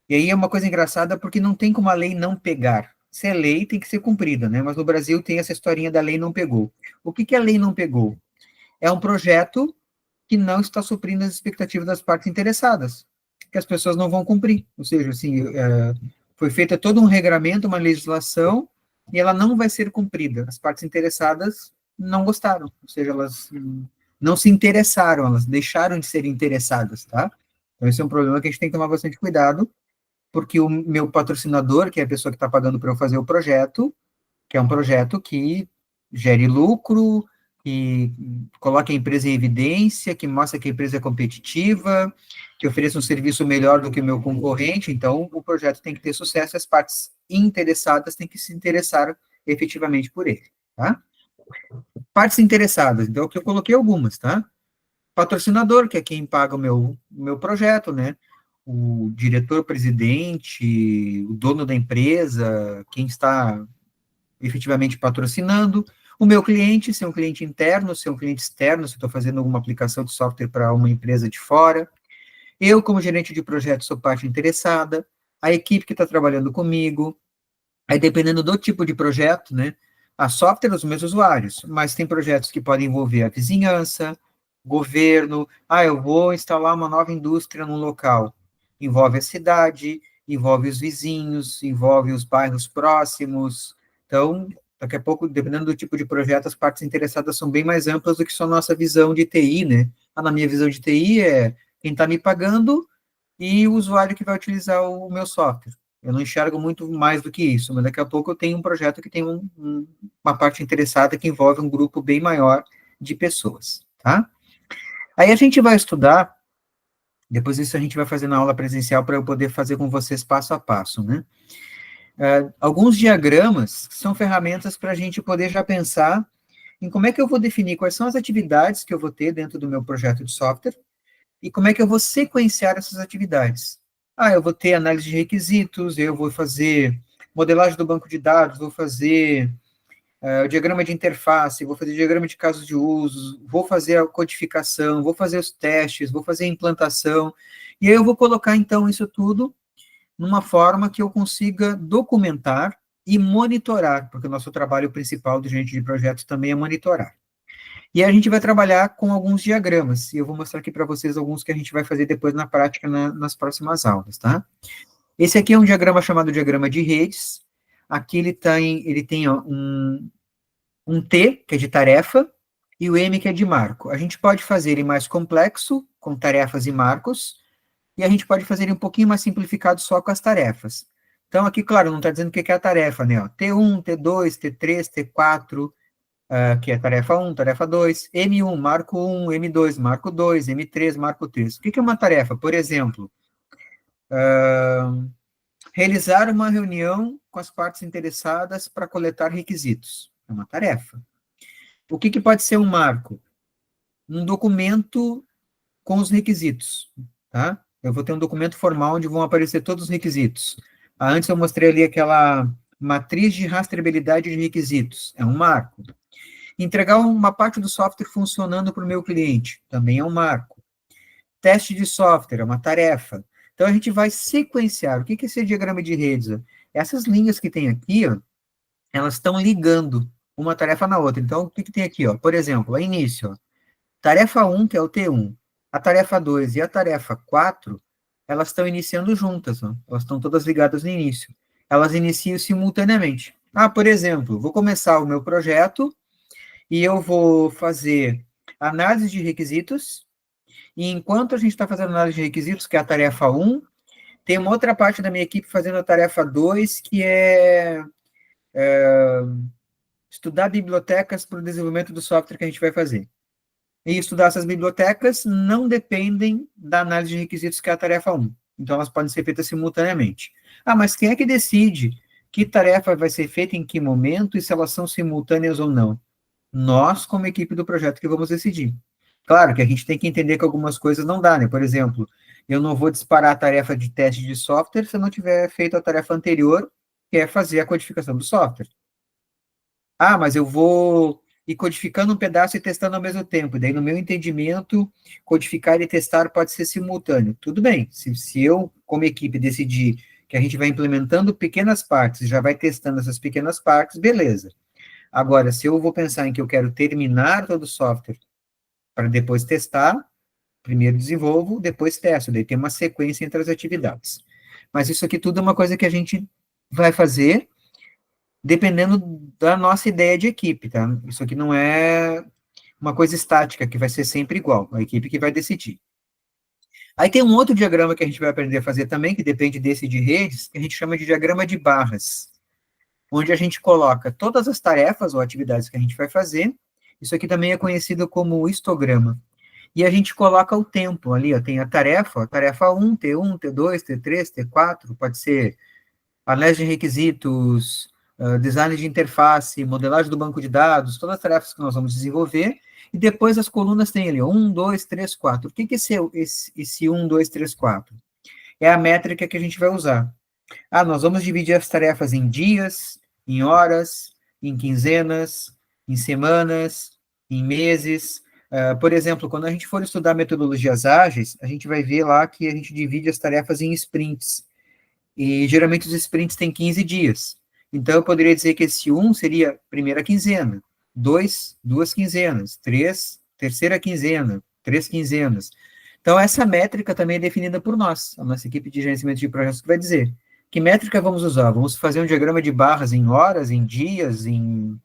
E aí é uma coisa engraçada porque não tem como a lei não pegar. Se é lei, tem que ser cumprida, né? Mas no Brasil tem essa historinha da lei não pegou. O que que a lei não pegou? É um projeto que não está suprindo as expectativas das partes interessadas, que as pessoas não vão cumprir. Ou seja, assim, foi feita todo um regramento, uma legislação, e ela não vai ser cumprida. As partes interessadas não gostaram, ou seja, elas não se interessaram, elas deixaram de ser interessadas, tá? Então, esse é um problema que a gente tem que tomar bastante cuidado, porque o meu patrocinador, que é a pessoa que está pagando para eu fazer o projeto, que é um projeto que gere lucro, que coloque a empresa em evidência, que mostra que a empresa é competitiva, que ofereça um serviço melhor do que o meu concorrente, então o projeto tem que ter sucesso e as partes interessadas têm que se interessar efetivamente por ele, tá? Partes interessadas, então que eu coloquei algumas, tá? Patrocinador, que é quem paga o meu projeto, né? O diretor-presidente, o dono da empresa, quem está efetivamente patrocinando, o meu cliente, se é um cliente interno, se é um cliente externo, se estou fazendo alguma aplicação de software para uma empresa de fora, eu, como gerente de projeto, sou parte interessada, a equipe que está trabalhando comigo, aí dependendo do tipo de projeto, né, a software os meus usuários, mas tem projetos que podem envolver a vizinhança, governo, eu vou instalar uma nova indústria num local, envolve a cidade, envolve os vizinhos, envolve os bairros próximos, então, daqui a pouco, dependendo do tipo de projeto, as partes interessadas são bem mais amplas do que só nossa visão de TI, né? Na minha visão de TI é quem está me pagando e o usuário que vai utilizar o meu software. Eu não enxergo muito mais do que isso, mas daqui a pouco eu tenho um projeto que tem uma parte interessada que envolve um grupo bem maior de pessoas, tá? Aí a gente vai estudar, depois disso a gente vai fazer na aula presencial para eu poder fazer com vocês passo a passo, né? Alguns diagramas são ferramentas para a gente poder já pensar em como é que eu vou definir quais são as atividades que eu vou ter dentro do meu projeto de software e como é que eu vou sequenciar essas atividades. Eu vou ter análise de requisitos, eu vou fazer modelagem do banco de dados, vou fazer o diagrama de interface, vou fazer diagrama de casos de uso, vou fazer a codificação, vou fazer os testes, vou fazer a implantação, e aí eu vou colocar, então, isso tudo numa forma que eu consiga documentar e monitorar, porque o nosso trabalho principal do gerente de projetos também é monitorar. E a gente vai trabalhar com alguns diagramas, e eu vou mostrar aqui para vocês alguns que a gente vai fazer depois na prática nas próximas aulas, tá? Esse aqui é um diagrama chamado diagrama de redes. Aqui ele tem ó, um T, que é de tarefa, e o M, que é de marco. A gente pode fazer ele mais complexo, com tarefas e marcos, e a gente pode fazer ele um pouquinho mais simplificado só com as tarefas. Então, aqui, claro, não está dizendo o que é a tarefa, né? Ó, T1, T2, T3, T4, que é tarefa 1, tarefa 2, M1, marco 1, M2, marco 2, M3, marco 3. O que é uma tarefa? Por exemplo, realizar uma reunião com as partes interessadas para coletar requisitos. É uma tarefa. O que pode ser um marco? Um documento com os requisitos, tá? Eu vou ter um documento formal onde vão aparecer todos os requisitos. Antes eu mostrei ali aquela matriz de rastreabilidade de requisitos, é um marco. Entregar uma parte do software funcionando para o meu cliente, também é um marco. Teste de software, é uma tarefa. Então, a gente vai sequenciar. O que é esse diagrama de redes? Essas linhas que tem aqui, ó, elas estão ligando uma tarefa na outra. Então, o que tem aqui? Ó? Por exemplo, a início, ó, tarefa 1, que é o T1, a tarefa 2 e a tarefa 4, elas estão iniciando juntas, ó. Elas estão todas ligadas no início. Elas iniciam simultaneamente. Por exemplo, vou começar o meu projeto e eu vou fazer análise de requisitos, e enquanto a gente está fazendo análise de requisitos, que é a tarefa 1, tem uma outra parte da minha equipe fazendo a tarefa 2, que é estudar bibliotecas para o desenvolvimento do software que a gente vai fazer. E estudar essas bibliotecas não dependem da análise de requisitos, que é a tarefa 1. Então, elas podem ser feitas simultaneamente. Mas quem é que decide que tarefa vai ser feita em que momento e se elas são simultâneas ou não? Nós, como equipe do projeto, que vamos decidir. Claro que a gente tem que entender que algumas coisas não dá, né? Por exemplo, eu não vou disparar a tarefa de teste de software se eu não tiver feito a tarefa anterior, que é fazer a codificação do software. Mas eu vou e codificando um pedaço e testando ao mesmo tempo. Daí, no meu entendimento, codificar e testar pode ser simultâneo. Tudo bem, se eu, como equipe, decidir que a gente vai implementando pequenas partes, já vai testando essas pequenas partes, beleza. Agora, se eu vou pensar em que eu quero terminar todo o software para depois testar, primeiro desenvolvo, depois testo, daí tem uma sequência entre as atividades. Mas isso aqui tudo é uma coisa que a gente vai fazer dependendo da nossa ideia de equipe, tá? Isso aqui não é uma coisa estática, que vai ser sempre igual, a equipe que vai decidir. Aí tem um outro diagrama que a gente vai aprender a fazer também, que depende desse de redes, que a gente chama de diagrama de barras, onde a gente coloca todas as tarefas ou atividades que a gente vai fazer. Isso aqui também é conhecido como histograma. E a gente coloca o tempo ali, ó, tem a tarefa 1, T1, T2, T3, T4, pode ser análise de requisitos, design de interface, modelagem do banco de dados, todas as tarefas que nós vamos desenvolver, e depois as colunas tem ali, 1, 2, 3, 4. O que é esse 1, 2, 3, 4? É a métrica que a gente vai usar. Nós vamos dividir as tarefas em dias, em horas, em quinzenas, em semanas, em meses. Por exemplo, quando a gente for estudar metodologias ágeis, a gente vai ver lá que a gente divide as tarefas em sprints. E geralmente os sprints têm 15 dias. Então eu poderia dizer que esse 1 seria primeira quinzena, 2, duas quinzenas, 3, terceira quinzena, 3 quinzenas. Então essa métrica também é definida por nós, a nossa equipe de gerenciamento de projetos que vai dizer. Que métrica vamos usar? Vamos fazer um diagrama de barras em horas, em dias, em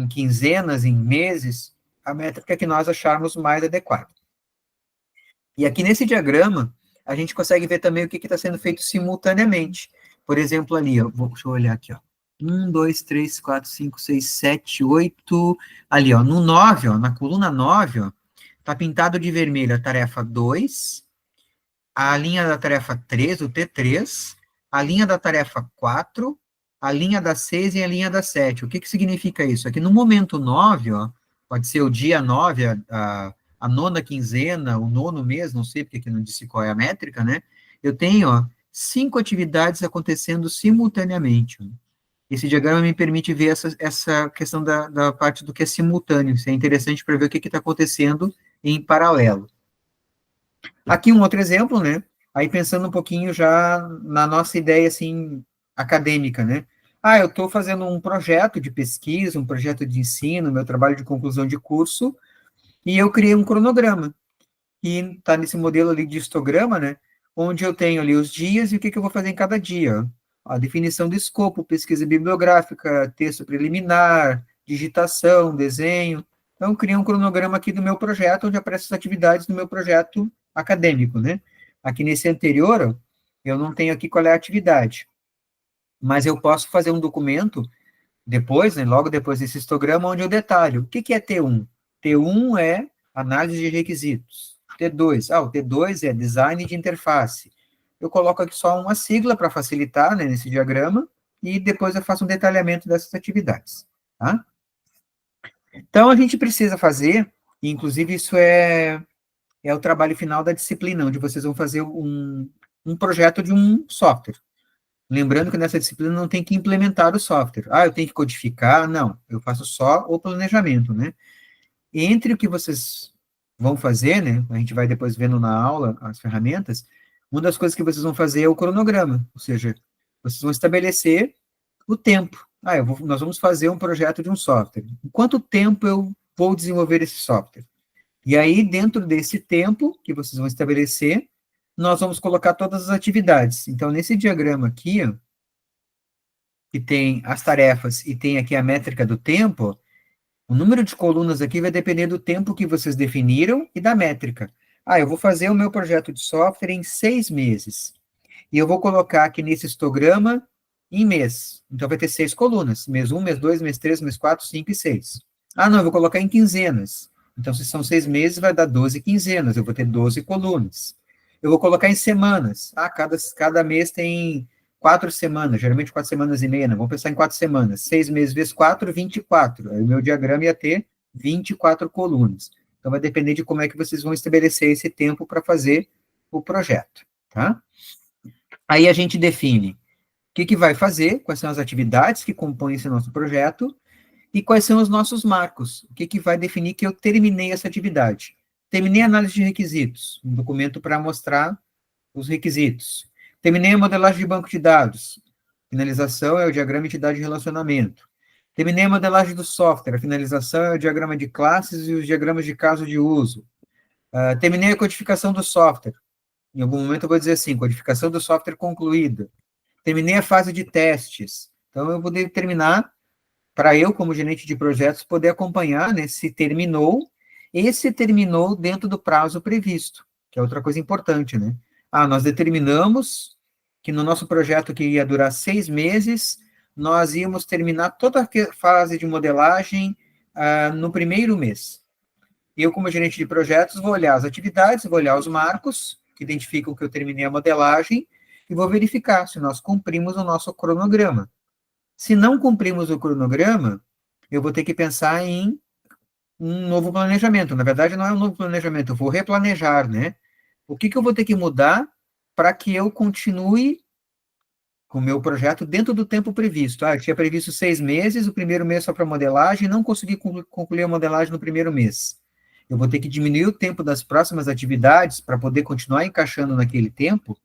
quinzenas, em meses, a métrica que nós acharmos mais adequada. E aqui nesse diagrama, a gente consegue ver também o que está sendo feito simultaneamente. Por exemplo, ali, ó, deixa eu olhar aqui, ó. 1, 2, 3, 4, 5, 6, 7, 8. Ali, ó, no 9, ó, na coluna 9, ó, está pintado de vermelho a tarefa 2, a linha da tarefa 3, o T3, a linha da tarefa 4, a linha da 6 e a linha da 7. O que significa isso? É que no momento 9, ó, pode ser o dia 9, a nona quinzena, o nono mês, não sei porque aqui não disse qual é a métrica, né? Eu tenho, ó, 5 atividades acontecendo simultaneamente. Ó. Esse diagrama me permite ver essa questão da parte do que é simultâneo. Isso é interessante para ver o que está acontecendo em paralelo. Aqui um outro exemplo, né? Aí pensando um pouquinho já na nossa ideia, assim, acadêmica, né? Eu estou fazendo um projeto de pesquisa, um projeto de ensino, meu trabalho de conclusão de curso, e eu criei um cronograma. E está nesse modelo ali de histograma, né? Onde eu tenho ali os dias e o que eu vou fazer em cada dia. A definição do escopo, pesquisa bibliográfica, texto preliminar, digitação, desenho. Então, eu criei um cronograma aqui do meu projeto, onde aparecem as atividades do meu projeto acadêmico, né? Aqui nesse anterior, eu não tenho aqui qual é a atividade. Mas eu posso fazer um documento depois, né, logo depois desse histograma, onde eu detalho. O que é T1? T1 é análise de requisitos. T2, o T2 é design de interface. Eu coloco aqui só uma sigla para facilitar, né, nesse diagrama, e depois eu faço um detalhamento dessas atividades, tá? Então, a gente precisa fazer, e inclusive isso é o trabalho final da disciplina, onde vocês vão fazer um projeto de um software. Lembrando que nessa disciplina não tem que implementar o software. Eu tenho que codificar? Não, eu faço só o planejamento, né? Entre o que vocês vão fazer, né? A gente vai depois vendo na aula as ferramentas. Uma das coisas que vocês vão fazer é o cronograma, ou seja, vocês vão estabelecer o tempo. Nós vamos fazer um projeto de um software. Em quanto tempo eu vou desenvolver esse software? E aí, dentro desse tempo que vocês vão estabelecer, nós vamos colocar todas as atividades. Então, nesse diagrama aqui, ó, que tem as tarefas e tem aqui a métrica do tempo, o número de colunas aqui vai depender do tempo que vocês definiram e da métrica. Eu vou fazer o meu projeto de software em 6 meses. E eu vou colocar aqui nesse histograma em mês. Então, vai ter 6 colunas. Mês 1, mês 2, mês 3, mês 4, 5 e 6. Não, eu vou colocar em quinzenas. Então, se são 6 meses, vai dar 12 quinzenas. Eu vou ter 12 colunas. Eu vou colocar em semanas. Cada mês tem 4 semanas, geralmente 4 semanas e meia, né? Vamos pensar em 4 semanas. 6 meses vezes 4, 24. Aí o meu diagrama ia ter 24 colunas. Então, vai depender de como é que vocês vão estabelecer esse tempo para fazer o projeto, tá? Aí a gente define o que vai fazer, quais são as atividades que compõem esse nosso projeto, e quais são os nossos marcos, o que vai definir que eu terminei essa atividade. Terminei a análise de requisitos, um documento para mostrar os requisitos. Terminei a modelagem de banco de dados, finalização é o diagrama de entidade de relacionamento. Terminei a modelagem do software, a finalização é o diagrama de classes e os diagramas de caso de uso. Terminei a codificação do software. Em algum momento eu vou dizer assim, codificação do software concluída. Terminei a fase de testes. Então, eu vou determinar, para eu, como gerente de projetos, poder acompanhar, né, se terminou, e se terminou dentro do prazo previsto, que é outra coisa importante, né? Nós determinamos que no nosso projeto que ia durar 6 meses, nós íamos terminar toda a fase de modelagem no primeiro mês. Eu, como gerente de projetos, vou olhar as atividades, vou olhar os marcos, que identificam que eu terminei a modelagem, e vou verificar se nós cumprimos o nosso cronograma. Se não cumprimos o cronograma, eu vou ter que pensar em um novo planejamento. Na verdade, não é um novo planejamento, eu vou replanejar, né? O que eu vou ter que mudar para que eu continue com o meu projeto dentro do tempo previsto. Eu tinha previsto 6 meses, o primeiro mês só para modelagem, não consegui concluir a modelagem no primeiro mês. Eu vou ter que diminuir o tempo das próximas atividades para poder continuar encaixando naquele tempo.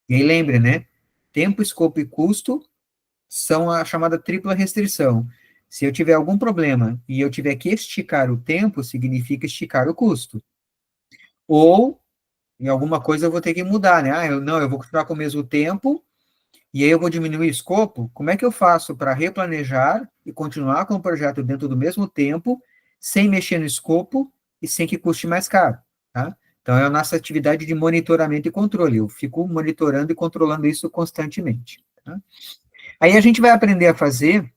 E aí lembre, né? Tempo, escopo e custo são a chamada tripla restrição. Se eu tiver algum problema e eu tiver que esticar o tempo, significa esticar o custo. Ou, em alguma coisa eu vou ter que mudar, né? Eu vou continuar com o mesmo tempo, e aí eu vou diminuir o escopo. Como é que eu faço para replanejar e continuar com o projeto dentro do mesmo tempo, sem mexer no escopo e sem que custe mais caro, tá? Então, é a nossa atividade de monitoramento e controle. Eu fico monitorando e controlando isso constantemente, tá? Aí a gente vai aprender a fazer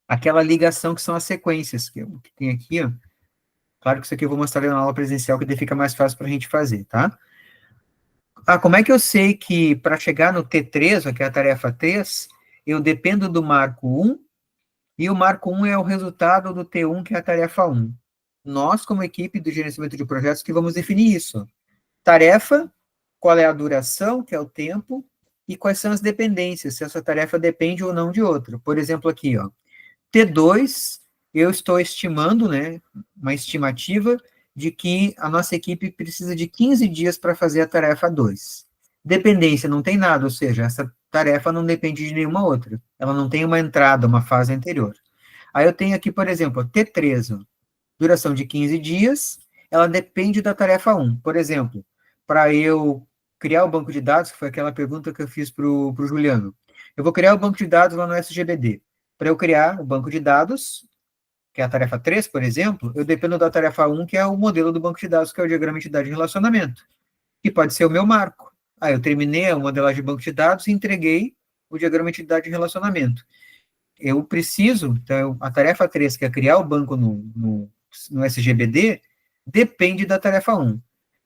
aquela ligação que são as sequências, que tem aqui, ó. Claro que isso aqui eu vou mostrar na aula presencial, que daí fica mais fácil para a gente fazer, tá? Como é que eu sei que para chegar no T3, que é a tarefa 3, eu dependo do marco 1, e o marco 1 é o resultado do T1, que é a tarefa 1. Nós, como equipe do gerenciamento de projetos, que vamos definir isso. Tarefa, qual é a duração, que é o tempo, e quais são as dependências, se essa tarefa depende ou não de outra. Por exemplo, aqui, ó, T2, eu estou estimando, né, uma estimativa de que a nossa equipe precisa de 15 dias para fazer a tarefa 2. Dependência não tem nada, ou seja, essa tarefa não depende de nenhuma outra. Ela não tem uma entrada, uma fase anterior. Aí eu tenho aqui, por exemplo, T3, ó, duração de 15 dias, ela depende da tarefa 1. Por exemplo, para eu criar o banco de dados, que foi aquela pergunta que eu fiz para o Juliano, eu vou criar o banco de dados lá no SGBD. Para eu criar o banco de dados, que é a tarefa 3, por exemplo, eu dependo da tarefa 1, que é o modelo do banco de dados, que é o diagrama de entidade de relacionamento, que pode ser o meu marco. Eu terminei a modelagem de banco de dados e entreguei o diagrama de entidade de relacionamento. Eu preciso, então, a tarefa 3, que é criar o banco no SGBD, depende da tarefa 1.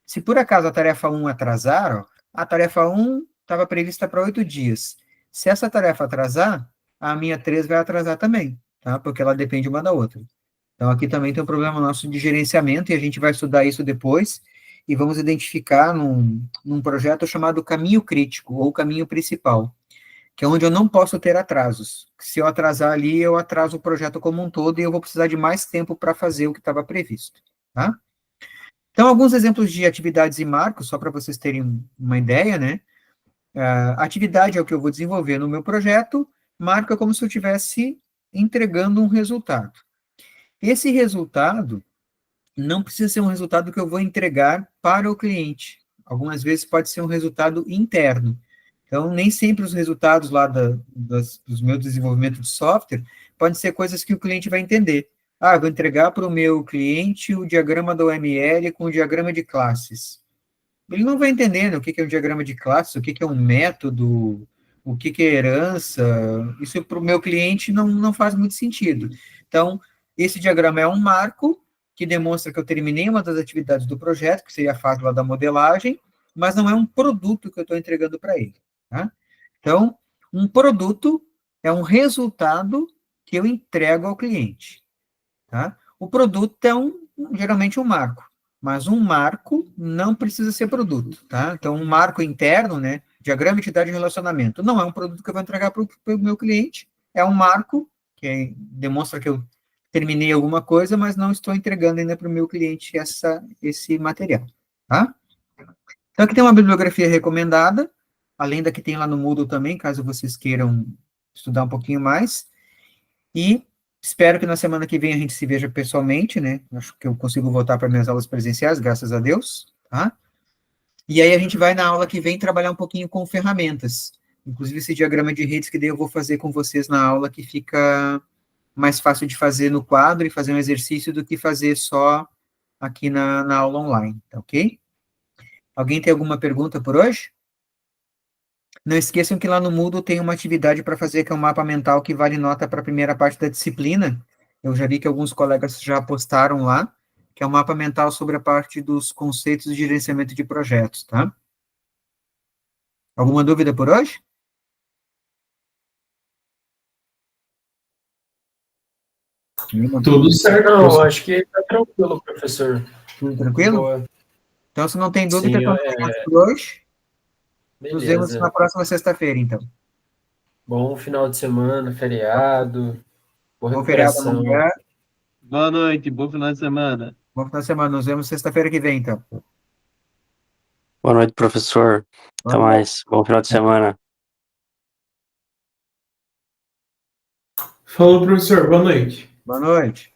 Se por acaso a tarefa 1 atrasar, ó, a tarefa 1 estava prevista para 8 dias. Se essa tarefa atrasar, a minha 3 vai atrasar também, tá? Porque ela depende uma da outra. Então, aqui também tem um problema nosso de gerenciamento, e a gente vai estudar isso depois, e vamos identificar num projeto chamado caminho crítico, ou caminho principal, que é onde eu não posso ter atrasos. Se eu atrasar ali, eu atraso o projeto como um todo, e eu vou precisar de mais tempo para fazer o que estava previsto, tá? Então, alguns exemplos de atividades e marcos, só para vocês terem uma ideia, né? Atividade é o que eu vou desenvolver no meu projeto, marco é como se eu estivesse entregando um resultado. Esse resultado não precisa ser um resultado que eu vou entregar para o cliente. Algumas vezes pode ser um resultado interno. Então, nem sempre os resultados lá dos meus desenvolvimento de software podem ser coisas que o cliente vai entender. Eu vou entregar para o meu cliente o diagrama da OML com o diagrama de classes. Ele não vai entender, né, o que é um diagrama de classes, o que é um método, o que é herança. Isso para o meu cliente não faz muito sentido. Então, esse diagrama é um marco que demonstra que eu terminei uma das atividades do projeto, que seria a fase lá da modelagem, mas não é um produto que eu estou entregando para ele. Tá? Então, um produto é um resultado que eu entrego ao cliente. Tá? O produto é geralmente um marco, mas um marco não precisa ser produto. Tá? Então, um marco interno, né, diagrama de entidade de relacionamento, não é um produto que eu vou entregar para o meu cliente, é um marco que demonstra que eu terminei alguma coisa, mas não estou entregando ainda para o meu cliente esse material, tá? Então, aqui tem uma bibliografia recomendada, além da que tem lá no Moodle também, caso vocês queiram estudar um pouquinho mais. E espero que na semana que vem a gente se veja pessoalmente, né? Acho que eu consigo voltar para minhas aulas presenciais, graças a Deus, tá? E aí a gente vai na aula que vem trabalhar um pouquinho com ferramentas. Inclusive esse diagrama de redes que daí eu vou fazer com vocês na aula, que fica mais fácil de fazer no quadro e fazer um exercício do que fazer só aqui na aula online, tá ok? Alguém tem alguma pergunta por hoje? Não esqueçam que lá no Moodle tem uma atividade para fazer, que é um mapa mental que vale nota para a primeira parte da disciplina. Eu já vi que alguns colegas já postaram lá, que é um mapa mental sobre a parte dos conceitos de gerenciamento de projetos, tá? Alguma dúvida por hoje? Tudo certo, não, acho que tá tranquilo, professor. Tudo tranquilo? Boa. Então, se não tem dúvida, Sim, por hoje. Nos vemos beleza. na próxima sexta-feira, então. Bom final de semana, feriado. Boa Bom feriado recuperação. amanhã. Boa noite, bom final de semana. Bom final de semana. Nos vemos sexta-feira que vem, então. Boa noite, professor. Até Boa mais. Bom final de semana. Falou, professor. Boa noite. Boa noite.